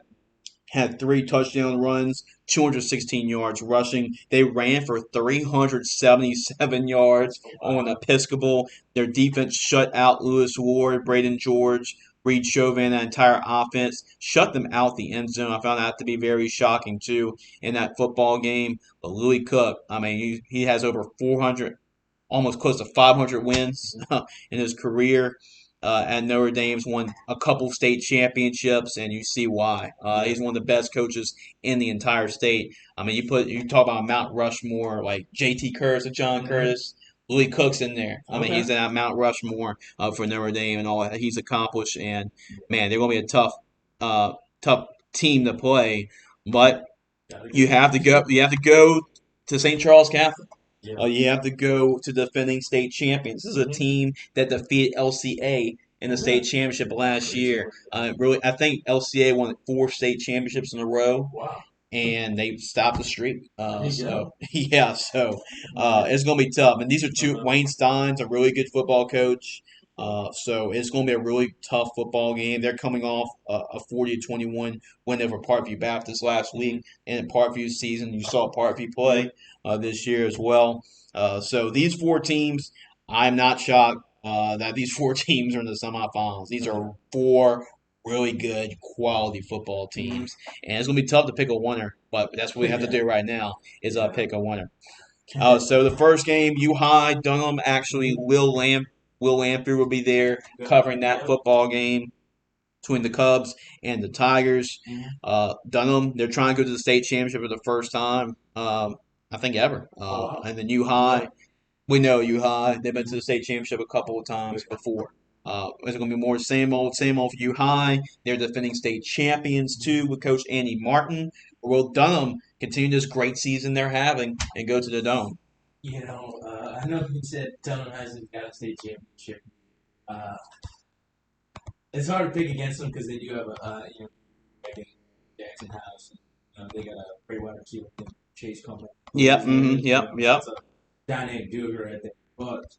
had 3 touchdown runs, 216 yards rushing. They ran for 377 yards on Episcopal. Their defense shut out Lewis Ward, Braden George, Reed Chauvin, that entire offense, shut them out the end zone. I found that to be very shocking, too, in that football game. But Louis Cook, I mean, he has over 400, almost close to 500 wins in his career. At Notre Dame's won a couple state championships, and you see why. He's one of the best coaches in the entire state. I mean, you talk about Mount Rushmore, like J.T. Curtis and John Curtis. Louis Cook's in there. I mean, he's at Mount Rushmore for Notre Dame and all that he's accomplished. And man, they're going to be a tough team to play. But you have to go. You have to go to St. Charles Catholic. You have to go to defending state champions. This is a team that defeated LCA in the state championship last year. Really, I think LCA won 4 state championships in a row. Wow. And they stopped the streak. It's going to be tough. And these are two. Wayne Stein's a really good football coach. So it's going to be a really tough football game. They're coming off a 40-21 win over Parkview Baptist last week. And in Parkview's season, you saw Parkview play this year as well. So these 4 teams, I'm not shocked that these 4 teams are in the semifinals. These are 4 really good quality football teams. And it's going to be tough to pick a winner, but that's what we have to do right now is pick a winner. So the first game, U High, Dunham, actually Will Lamprey will be there covering that football game between the Cubs and the Tigers. Dunham, they're trying to go to the state championship for the first time, I think, ever. And then U High, we know U High. They've been to the state championship a couple of times before. It's going to be more same old for U High. They're defending state champions, too, with Coach Andy Martin. Will Dunham continue this great season they're having and go to the Dome? I know you said Dunham hasn't got a state championship Uh, it's hard to pick against them because they do have a like Jackson House. They got a great wide receiver, Chase Coleman. Yep. Yep. Yep. That's a dynamic duo right there. But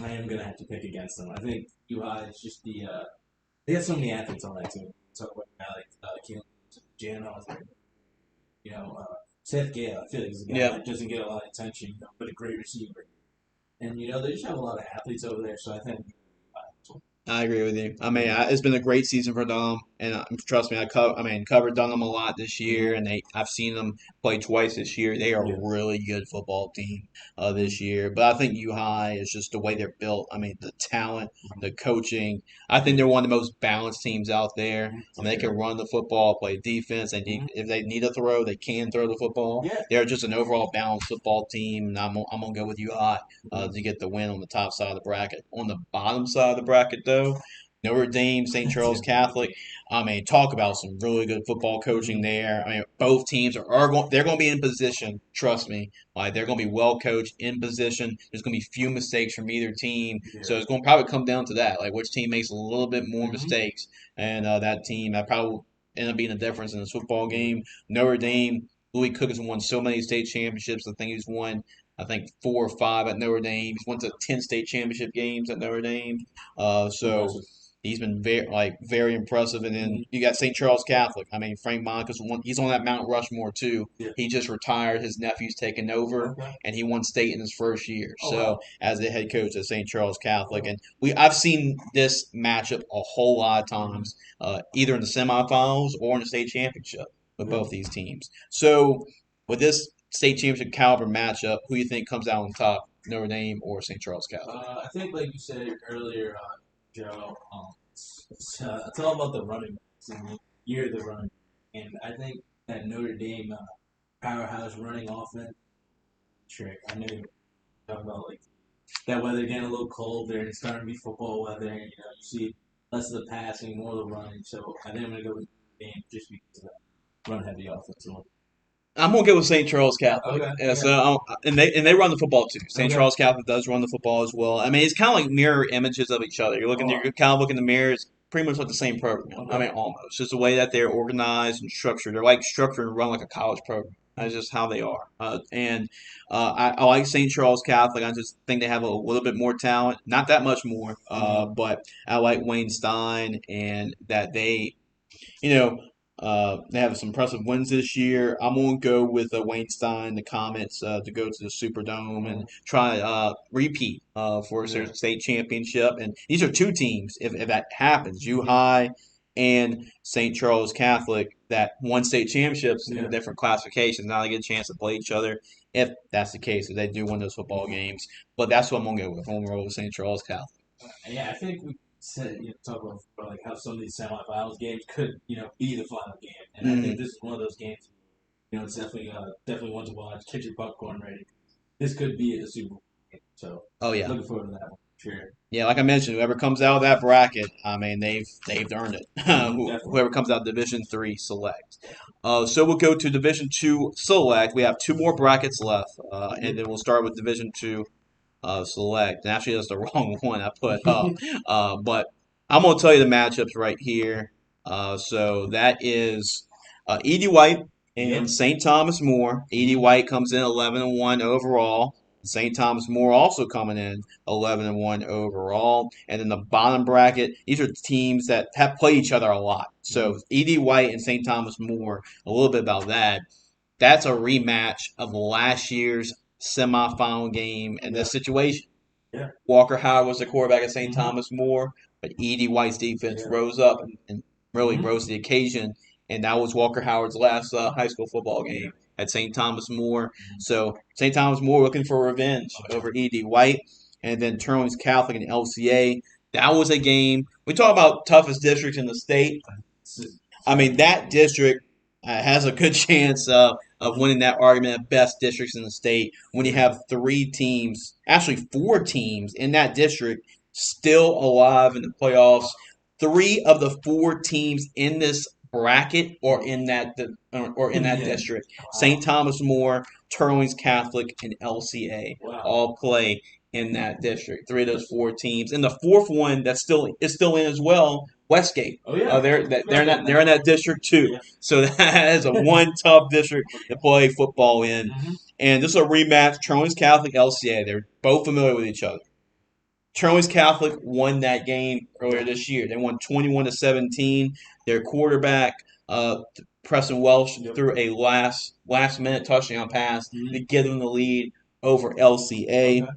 I am gonna have to pick against them. I think UI is just they got so many athletes on that team. Talk about a guy like Keelan Janos, Seth Gale. I feel like he's a guy Yep. that doesn't get a lot of attention, but a great receiver. And they just have a lot of athletes over there. So I think I agree with you. I mean, it's been a great season for Dunham, and trust me, covered Dunham a lot this year, and I've seen them play twice this year. They are a really good football team this year. But I think U High is just the way they're built. I mean, the talent, the coaching. I think they're one of the most balanced teams out there. I mean, they can run the football, play defense. If they need to throw, they can throw the football. Yeah. They're just an overall balanced football team, and I'm gonna go with U High to get the win on the top side of the bracket. On the bottom side of the bracket, though, Notre Dame, St. Charles Catholic. I mean, talk about some really good football coaching there. I mean, both teams are going. They're going to be in position. Trust me, like they're going to be well coached in position. There's going to be few mistakes from either team, so it's going to probably come down to that, like which team makes a little bit more mistakes, and that team that probably will end up being the difference in this football game. Notre Dame. Louis Cook has won so many state championships. I think he's won 4 or 5 at Notre Dame. He's won to 10 state championship games at Notre Dame. So he's been very impressive. And then you got St. Charles Catholic. I mean, Frank Monica's he's on that Mount Rushmore too. Yeah. He just retired. His nephew's taken over, and he won state in his first year. As the head coach at St. Charles Catholic, and I've seen this matchup a whole lot of times, either in the semifinals or in the state championship with both these teams. So with this state championship caliber matchup, who you think comes out on top, Notre Dame or St. Charles Catholic? I think, like you said earlier, Joe, it's all about the running backs and the year of the run. And I think that Notre Dame powerhouse running offense trick. I know you talk about like that weather getting a little colder and it's starting to be football weather. And, you see less of the passing, more of the running. So I think I'm gonna go with Notre Dame just because of that run heavy offense. I'm gonna go with St. Charles Catholic. Okay. Yeah, so and they run the football too. St. Okay. Charles Catholic does run the football as well. I mean, it's kind of like mirror images of each other. You're kind of looking in the mirror. It's pretty much like the same program. Okay. I mean, almost just the way that they're organized and structured. They're like structured and run like a college program. That's just how they are. I like St. Charles Catholic. I just think they have a little bit more talent. Not that much more, but I like Wayne Stein and that they have some impressive wins this year. I'm going to go with Wayne Stein, the Comets, to go to the Superdome and try repeat for their state championship. And these are two teams, if that happens, U High and St. Charles Catholic, that won state championships in different classifications. Now they get a chance to play each other if that's the case, if they do win those football games. But that's what I'm going to go with. I'm going to roll with St. Charles Catholic. Yeah, I think we said talk about like how some of these semifinals games could be the final game, and I think this is one of those games. It's definitely one to watch. Get your popcorn ready. This could be a Super Bowl game, so looking forward to that one. Sure. Yeah, like I mentioned, whoever comes out of that bracket, I mean, they've earned it. Whoever comes out of Division 3 select. So we'll go to Division 2 select. We have 2 more brackets left, and then we'll start with Division 2 select. And actually, that's the wrong one I put up. But I'm going to tell you the matchups right here. So that is Edie White and St. Thomas More. Edie White comes in 11-1 overall. St. Thomas More also coming in 11-1 overall. And in the bottom bracket, these are teams that have played each other a lot. So Edie White and St. Thomas More, a little bit about that. That's a rematch of last year's semifinal game in this situation. Yeah. Walker Howard was the quarterback at St. Thomas More, but Edie White's defense rose up and really rose to the occasion. And that was Walker Howard's last high school football game at St. Thomas More. So St. Thomas More looking for revenge over Edie White. And then Turlings Catholic and LCA. That was a game. We talk about toughest districts in the state. I mean, that district has a good chance of winning that argument of best districts in the state when you have 3 teams, actually 4 teams in that district still alive in the playoffs. 3 of the 4 teams in this bracket or in that district. St. Thomas More, Turlings Catholic, and LCA all play in that district. Three of those four teams, and the fourth one that's still in as well. Westgate. Oh yeah, They're in that district too. Yeah. So that is a one tough district to play football in. Mm-hmm. And this is a rematch. Trojans Catholic LCA. They're both familiar with each other. Trojans Catholic won that game earlier this year. They won 21-17. Their quarterback, Preston Welsh, threw a last minute touchdown pass to give them the lead over LCA. Okay.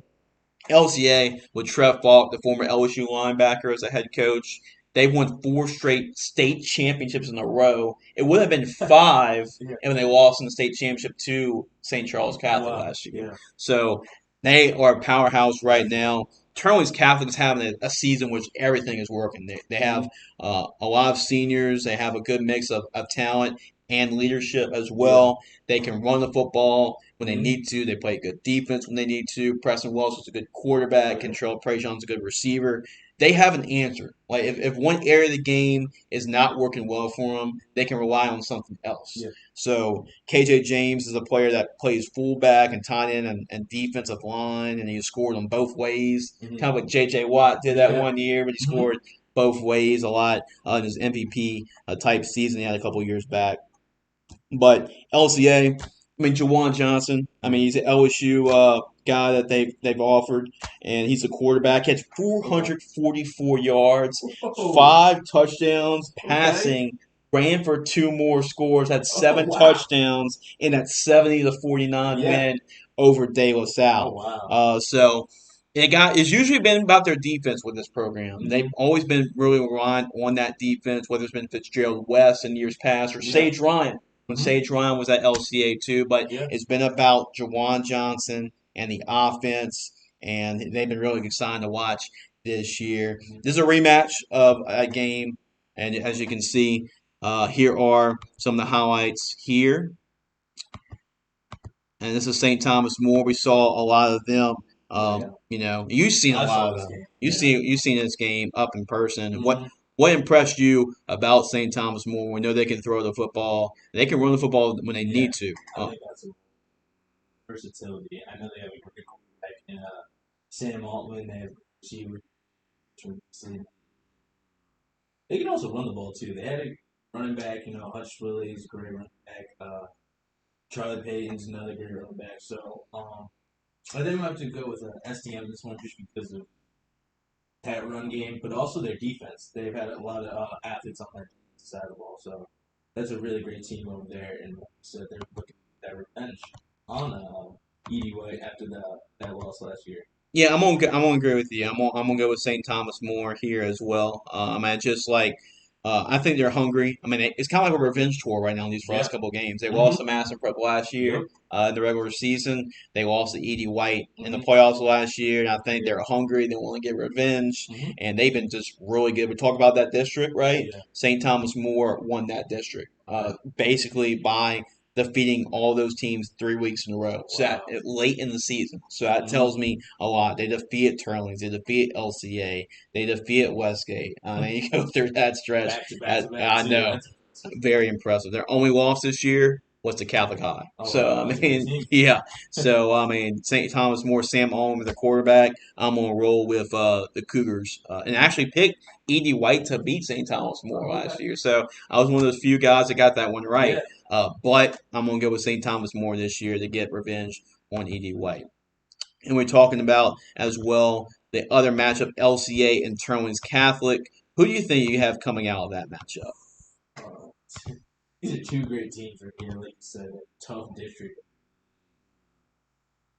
LCA with Trev Falk, the former LSU linebacker, as a head coach. They've won 4 straight state championships in a row. It would have been 5 Yeah. and when they lost in the state championship to St. Charles Catholic Wow. last year. Yeah. So they are a powerhouse right now. Turley's Catholic is having a season which everything is working. They have a lot of seniors. They have a good mix of talent and leadership as well. They can run the football when they need to. They play good defense when they need to. Preston Wells is a good quarterback. Control Prejean's a good receiver. They have an answer. Like if one area of the game is not working well for them, they can rely on something else. Yeah. So KJ James is a player that plays fullback and tight end and defensive line, and he scored on both ways. Kind of like JJ Watt did that one year, but he scored both ways a lot in his MVP type season he had a couple years back. But LCA, I mean Jawan Johnson, I mean he's an LSU guy that they've offered, and he's a quarterback. He had 444 yards, 5 touchdowns, passing. Ran for 2 more scores, had 7 touchdowns in that 70-49 win over De La Salle. So it's usually been about their defense with this program. They've always been really reliant on that defense, whether it's been Fitzgerald West in years past or Sage Ryan when Sage Ryan was at LCA too. But it's been about Jawan Johnson and the offense, and they've been really excited to watch this year. This is a rematch of a game, and as you can see, here are some of the highlights here. And this is St. Thomas More. We saw a lot of them. You know, you've seen a lot of them. You've seen this game up in person. What impressed you about St. Thomas More? We know they can throw the football. They can run the football when they need to. I think that's a versatility. I know they have a great quarterback in Sam Altman. They have receivers. They can also run the ball too. They had a running back, Hutch Willie's a great running back. Charlie Payton's another great running back. So I think we have to go with STM this one just because of that run game, but also their defense. They've had a lot of athletes on their side of the ball. So that's a really great team over there. And like I said, they're looking at that revenge on Edie White after that loss last year. Yeah, I'm gonna agree with you. I'm gonna go with St. Thomas More here as well. I mean, just like I think they're hungry. I mean, it's kind of like a revenge tour right now in these last couple of games. They lost to Madison Prep last year in the regular season. They lost to Edie White in the playoffs last year, and I think they're hungry. They want to get revenge, and they've been just really good. We talk about that district, right? St. Thomas More won that district basically by defeating all those teams 3 weeks in a row. So that late in the season. So that tells me a lot. They defeated Turlings. They defeated LCA. They defeated Westgate. I mean, you go through that stretch. I know. Very impressive. Their only loss this year was to Catholic High. So, I mean, yeah. So, I mean, St. Thomas More, Sam Owen with their quarterback. I'm going to roll with the Cougars and actually picked Edie White to beat St. Thomas More last year. So, I was one of those few guys that got that one right. But I'm going to go with St. Thomas More this year to get revenge on Edie White. And we're talking about as well the other matchup, LCA and Turlings Catholic. Who do you think you have coming out of that matchup? These are 2 great teams right here. Like you said, a tough district.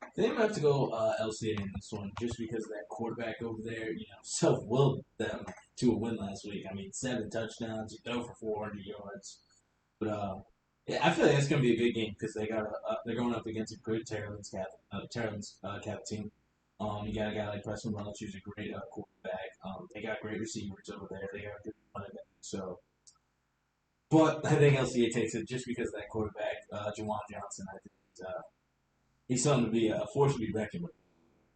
I think I'm going to have to go LCA in this one just because that quarterback over there, self-willed them to a win last week. I mean, 7 touchdowns, he threw for 400 yards. But I feel like that's going to be a good game because they're going up against a good Terrell's Cap team. You got a guy like Preston Welch who's a great quarterback. They got great receivers over there. They got a good running back. So, but I think LCA takes it just because of that quarterback, Jawan Johnson. I think he's something to be a force to be reckoned with.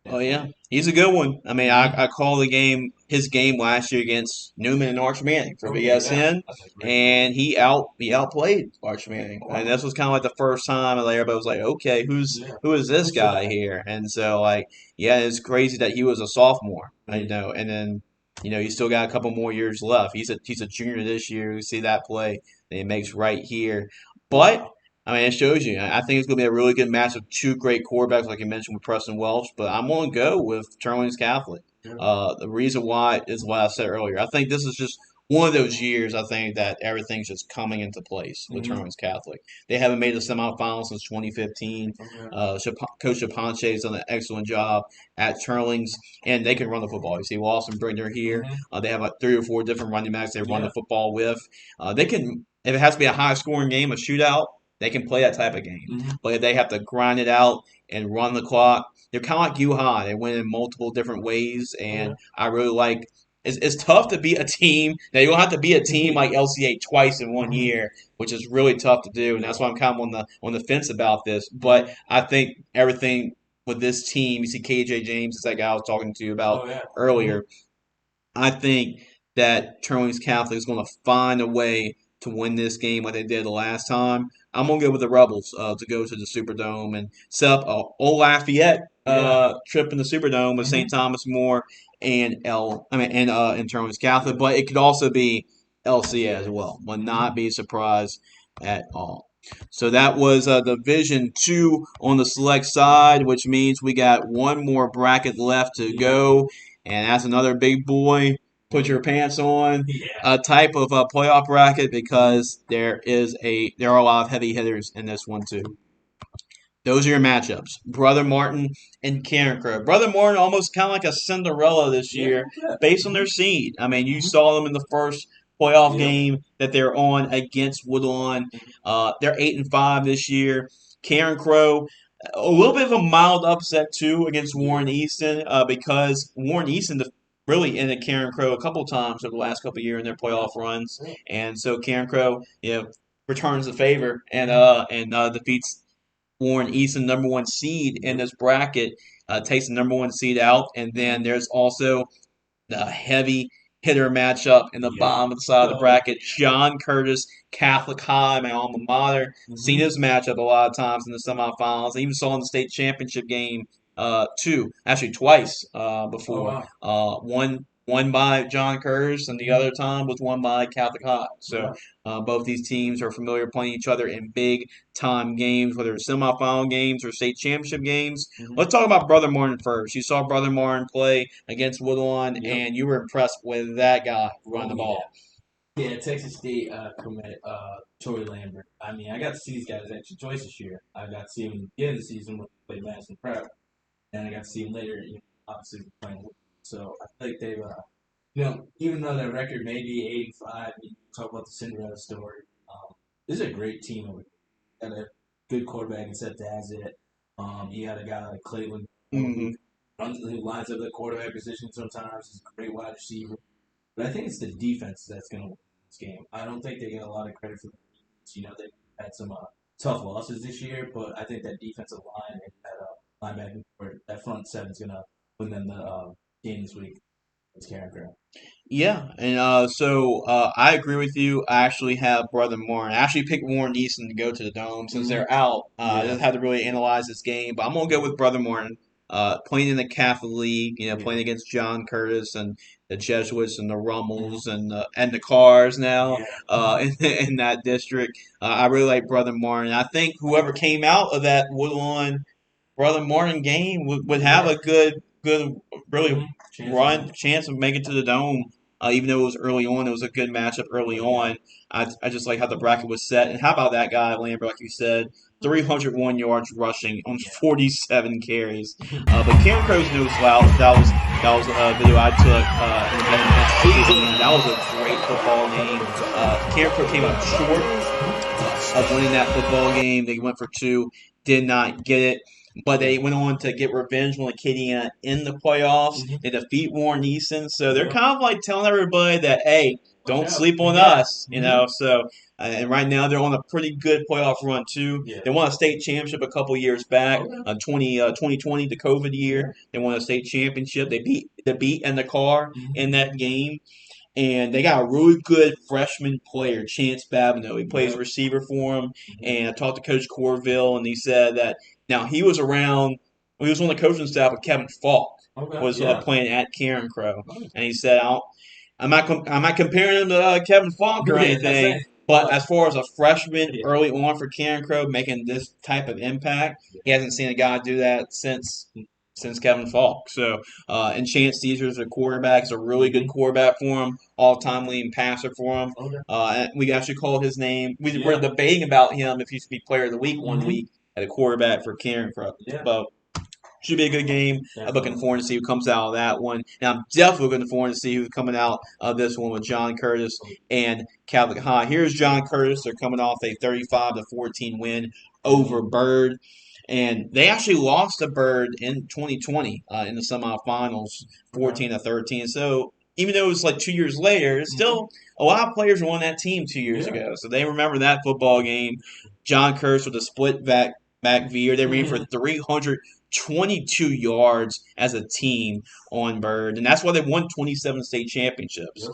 Oh yeah, he's a good one. I mean, I call the game his game last year against Newman and Arch Manning for Okay, BSN, that's a great and he outplayed Arch Manning. Wow. And this was kind of like the first time that everybody was like, okay, who is this guy here? And so like, yeah, it's crazy that he was a sophomore, and then. He's still got a couple more years left. He's a junior this year. You see that play that he makes right here. But I mean, it shows you. I think it's going to be a really good match of two great quarterbacks, like you mentioned with Preston Welch. But I'm going to go with Terling's Catholic. The reason why is what I said earlier. I think this is just one of those years. I think that everything's just coming into place with Terling's Catholic. They haven't made the semifinals since 2015. Coach Aponte has done an excellent job at Terling's, and they can run the football. You see Lawson Bringer here. They have like 3 or 4 different running backs they run the football with. They can, if it has to be a high scoring game, a shootout, they can play that type of game. But if they have to grind it out and run the clock, they're kind of like U-High. They win in multiple different ways, and I really like. It's tough to beat a team. Now you don't have to beat a team like LCA twice in one year, which is really tough to do, and that's why I'm kind of on the fence about this. But I think everything with this team, you see KJ James, is that guy I was talking to you about earlier. I think that Terling's Catholic is going to find a way to win this game like they did the last time. I'm going to go with the Rebels to go to the Superdome and set up a old Lafayette trip in the Superdome with St. Thomas More and Terling's Catholic, but it could also be LCA as well. Would not be surprised at all. So that was Division 2 on the select side, which means we got one more bracket left to go. And that's another big boy, put your pants on type of playoff bracket because there are a lot of heavy hitters in this one too. Those are your matchups. Brother Martin and Carencro. Brother Martin almost kind of like a Cinderella this year based on their seed. I mean, you saw them in the first playoff game that they're on against Woodlawn. They're 8-5 this year. Carencro, a little bit of a mild upset too against Warren Easton because Warren Easton really ended Carencro a couple times over the last couple of years in their playoff runs, and so Carencro returns the favor and defeats Warren Easton, number 1 seed in this bracket, takes the number 1 seed out, and then there's also the heavy hitter matchup in the bottom of the side of the bracket. John Curtis, Catholic High, my alma mater. Seen this matchup a lot of times in the semifinals. I even saw in the state championship game twice before. One by John Curtis, and the other time was won by Catholic High. So both these teams are familiar playing each other in big time games, whether it's semifinal games or state championship games. Let's talk about Brother Martin first. You saw Brother Martin play against Woodlawn, and you were impressed with that guy running the ball. Yeah, Texas State commit Tory Lambert. I mean, I got to see these guys actually twice this year. I got to see him in the season when they played Madison Prep, and I got to see him later, obviously playing. So I think they've, even though their record may be 8-5, you talk about the Cinderella story. This is a great team over here. Got a good quarterback in Seth Dazzett. You got a guy like Cleveland who lines up the quarterback position sometimes. He's a great wide receiver. But I think it's the defense that's going to win this game. I don't think they get a lot of credit for the defense. They had some tough losses this year, but I think that defensive line and that linebacking or that front seven is going to win them the game this week. It's Carencro. Yeah, and so I agree with you. I actually have Brother Martin. I actually picked Warren Easton to go to the Dome since they're out. I just had to really analyze this game, but I'm going to go with Brother Martin. Playing in the Catholic League, playing against John Curtis and the Jesuits and the Rummels and the Cars now in that district. I really like Brother Martin. I think whoever came out of that Woodlawn Brother Martin game would have a good really chance of making it to the Dome. Even though it was early on, it was a good matchup early on. I just like how the bracket was set. And how about that guy, Lambert, like you said, 301 yards rushing on 47 carries. But Cam Crow's no slouch. That was a video I took in the beginning of the season. That was a great football game. Cam Crow came up short of winning that football game. They went for 2, did not get it. but they went on to get revenge on Acadiana in the playoffs. They defeat Warren Easton, so they're kind of like telling everybody that, hey, don't sleep on us, you know. So, and right now they're on a pretty good playoff run too. They won a state championship a couple years back, 2020, the COVID year. They won a state championship. They beat in the car in that game. And they got a really good freshman player, Chance Babineau. He plays receiver for him. And I talked to Coach Corville, and he said that now he was around. He was on the coaching staff with Kevin Falk. Was playing at Karen Crow, and he said, I'm not comparing him to Kevin Falk or anything, but as far as a freshman early on for Karen Crow making this type of impact, he hasn't seen a guy do that since Kevin Falk. So, and Chance Caesar's a quarterback. He's a really good quarterback for him, all-time leading passer for him. And we actually called his name. We were debating about him if he should be player of the week one week at a quarterback for Karen Crow. But should be a good game. I'm looking forward to see who comes out of that one. And I'm definitely looking forward to see who's coming out of this one with John Curtis and Catholic High. Here's John Curtis. They're coming off a 35-14 win over Byrd. And they actually lost to Byrd in 2020 in the semifinals, 14-13. So even though it was like 2 years later, it's still a lot of players were on that team 2 years ago. So they remember that football game. John Curtis with a split back veer. They ran for 322 yards as a team on Byrd, and that's why they won 27 state championships.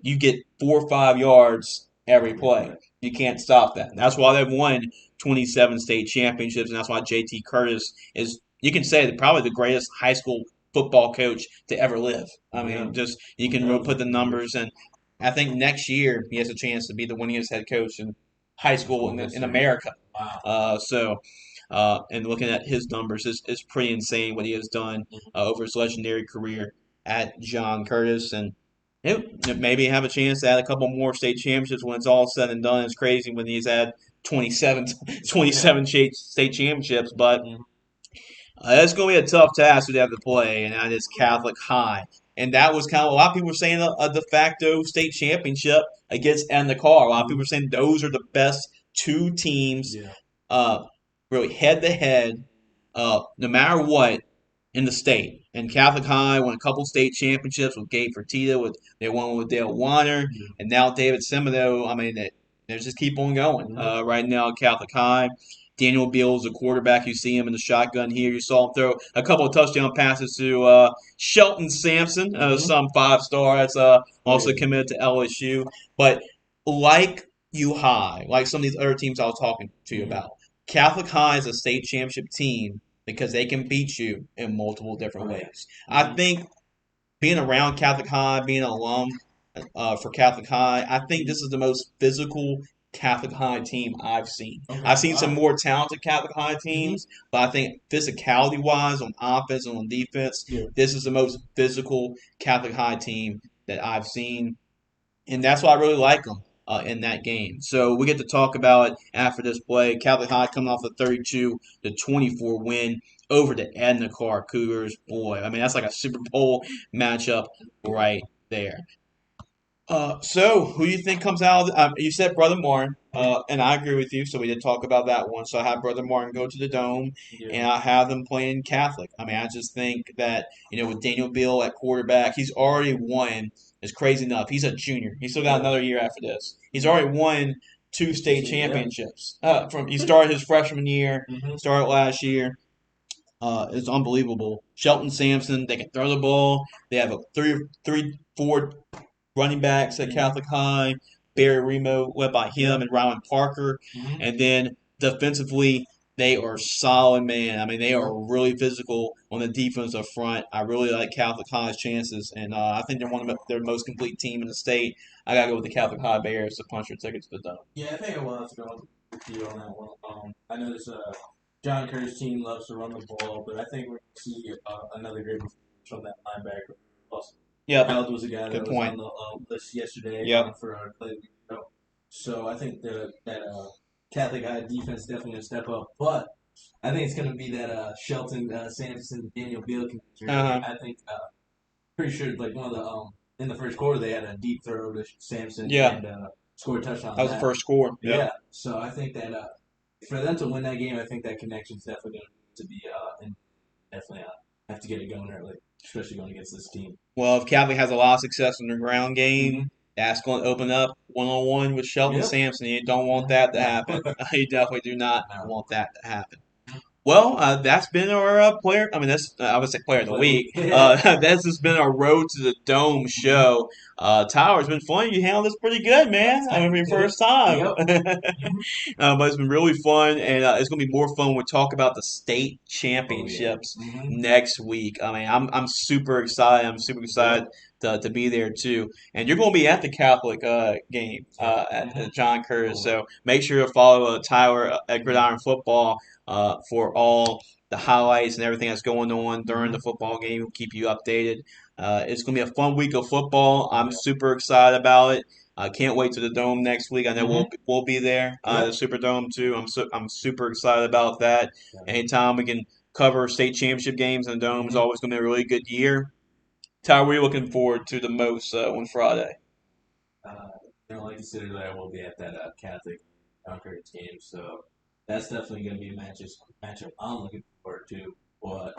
You get 4 or 5 yards every play. You can't stop that. That's why they've won 27 state championships, and that's why JT Curtis is, you can say, probably the greatest high school football coach to ever live. I mean, just you can really put the numbers, and I think next year he has a chance to be the winningest head coach in high school in America. And looking at his numbers, it's pretty insane what he has done over his legendary career at John Curtis. And maybe have a chance to add a couple more state championships when it's all said and done. It's crazy when he's had 27 state championships, but it's going to be a tough task they have to play, and that is Catholic High. And that was kind of, a lot of people were saying a de facto state championship against Endicott. A lot of people were saying those are the best two teams, really head to head, no matter what, in the state. And Catholic High won a couple state championships with Gabe Fertitta. They won with Dale Warner, and now David Semino. I mean, they just keep on going. Right now, Catholic High. Daniel Beal is the quarterback. You see him in the shotgun here. You saw him throw a couple of touchdown passes to Shelton Sampson, some 5-star that's also committed to LSU. But like U High, like some of these other teams I was talking to you about, Catholic High is a state championship team because they can beat you in multiple different ways. I think being around Catholic High, being an alum for Catholic High, I think this is the most physical Catholic High team I've seen. I've seen some more talented Catholic High teams, but I think physicality-wise, on offense and on defense, this is the most physical Catholic High team that I've seen, and that's why I really like them in that game. So we get to talk about it after this play. Catholic High coming off a 32-24 win over the Edna Carr Cougars. Boy, I mean, that's like a Super Bowl matchup right there. So who do you think comes out of you said Brother Martin, and I agree with you, so we did talk about that one. So I have Brother Martin go to the Dome, and I have them playing Catholic. I mean, I just think that, with Daniel Beal at quarterback, he's already won. It's crazy enough. He's a junior. He's still got another year after this. He's already won 2 state championships. He started his freshman year, started last year. It's unbelievable. Shelton Sampson, they can throw the ball. They have a 3-4 running backs at Catholic High. Barry Remo led by him and Rylan Parker. And then defensively, they are solid, man. I mean, they are really physical on the defensive front. I really like Catholic High's chances, and I think they're one of their most complete team in the state. I got to go with the Catholic High Bears to punch their ticket to the Dome. Yeah, I think I will have to go with you on that one. I know this John Curtis team loves to run the ball, but I think we're going to see another great performance from that linebacker. Belt was a guy that was on the list yesterday for our play. So I think that Catholic High defense definitely going to step up. But I think it's going to be that Shelton Sampson, Daniel Beal connection. I think pretty sure like one of the in the first quarter they had a deep throw to Sampson and scored a touchdown. That was the first score. Yeah. So I think that for them to win that game, I think that connection's definitely going to to be and definitely have to get it going early, especially going against this team. Well, if Catholic has a lot of success in the ground game, Mm-hmm. that's going to open up one-on-one with Shelton Yep. Sampson. You don't want that to No. happen. You definitely do not No. want that to happen. Well, that's been our player. I mean, that's I would say player of the Play the week. week. Yeah. That's just been our road to the dome Mm-hmm. show. Tyler, it's been fun. You handled this pretty good, man. I mean, for your first time. Yep. Mm-hmm. But it's been really fun, and it's going to be more fun when we talk about the state Oh yeah. championships Mm-hmm. next week. I mean, I'm super excited. I'm super excited Yep. to be there too. And you're going to be at the Catholic game Yep. at John Curtis. Oh, So make sure to follow Tyler at mm-hmm. Gridiron Football for all the highlights and everything that's going on during Mm-hmm. the football game. We'll keep you updated. It's going to be a fun week of football. Oh I'm yeah. super excited about it. I can't wait to the Dome next week. I know Mm-hmm. we'll be there, the Yep. Superdome too. I'm super excited about that. Yeah. Anytime we can cover state championship games in the Dome is Mm-hmm. always going to be a really good year. Tyler, we're looking forward to the most on Friday. Uh, like you said earlier, I will be at that Catholic Conference game, so that's definitely going to be a matchup I'm looking forward to. But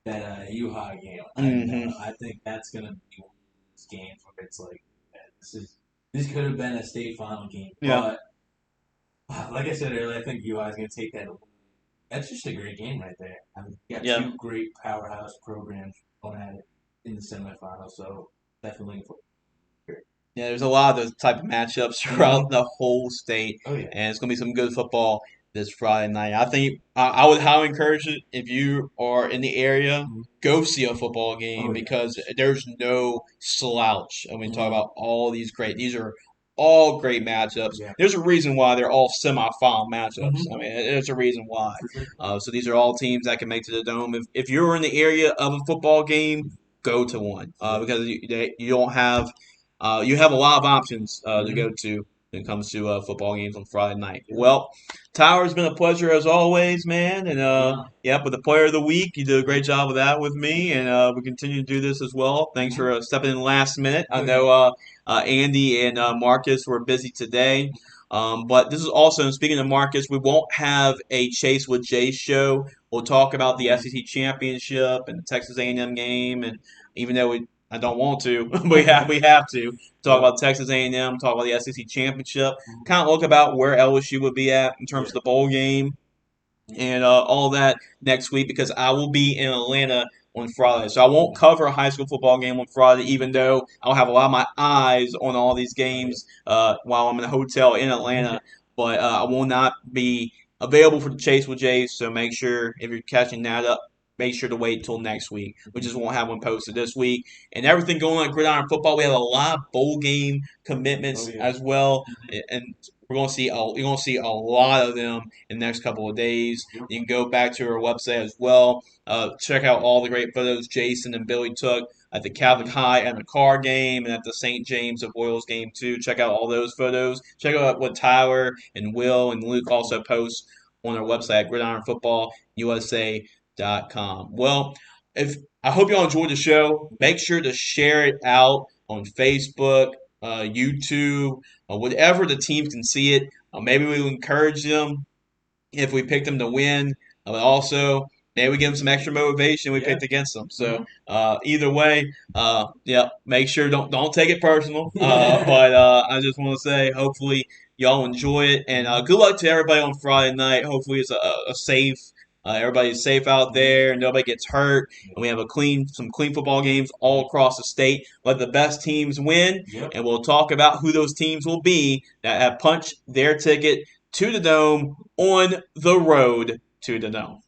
that UHA game, I Hmm. know, I think that's going to be one of those games where it's like, man, this could have been a state final game, Yeah, but like I said earlier, I think UI is going to take that. That's just a great game right there. I mean, you got yeah. two great powerhouse programs going at it in the semifinals, so definitely looking forward. Yeah, there's a lot of those type of matchups throughout Mm-hmm. the whole state, Oh yeah. and it's going to be some good football this Friday night. I think I would highly encourage it if you are in the area, Mm-hmm. go see a football game Oh yeah. because there's no slouch. I mean, talk Mm-hmm. about all these are all great matchups. Yeah. There's a reason why they're all semifinal matchups. Mm-hmm. I mean, there's a reason why. For sure. So these are all teams that can make to the dome. If you're in the area of a football game, go to one Yep. because you don't have you have a lot of options to Mm-hmm. go to when it comes to football games on Friday night. Yep. Well, Tyler, it's been a pleasure as always, man. And Yeah. yeah, with the player of the week, you did a great job of that with me, and we continue to do this as well. Thanks Mm-hmm. for stepping in last minute. I Oh yeah. know Andy and Marcus were busy today. But this is also, speaking of Marcus, we won't have a Chase with Jay show. We'll talk about the Mm-hmm. SEC championship and the Texas A&M game, and even though I don't want to, we have to talk Yep. about Texas A&M, talk about the SEC championship, Mm-hmm. kind of look about where LSU would be at in terms Yeah. of the bowl game and all that next week because I will be in Atlanta on Friday. So I won't cover a high school football game on Friday, even though I'll have a lot of my eyes on all these Oh yeah. games while I'm in a hotel in Atlanta. But I will not be available for the Chase with Jace. So make sure if you're catching that up, make sure to wait till next week. We just won't have one posted this week. And everything going on at Gridiron Football, we have a lot of bowl game Oh commitments yeah. as well. Mm-hmm. And you're gonna see a lot of them in the next couple of days. Yep. You can go back to our website as well. Check out all the great photos Jason and Billy took at the Catholic Mm-hmm. High and the Car game and at the St. James of Royals game too. Check out all those photos. Check out what Tyler and Will and Luke also post on our website at gridironfootballusa.com. Well, if I hope y'all enjoyed the show. Make sure to share it out on Facebook, YouTube, whatever the teams can see it. Maybe we will encourage them if we picked them to win. But also, maybe we give them some extra motivation. We Yeah. picked against them. Mm-hmm. So either way, yeah, make sure don't take it personal. Yeah. But I just want to say, hopefully y'all enjoy it, and Mm-hmm. good luck to everybody on Friday night. Hopefully it's a safe. Everybody's safe out Mm-hmm. there. Nobody gets hurt, and we have some clean football games all across the state. Let the best teams win, Yep. and we'll talk about who those teams will be that have punched their ticket to the dome on the road to the dome.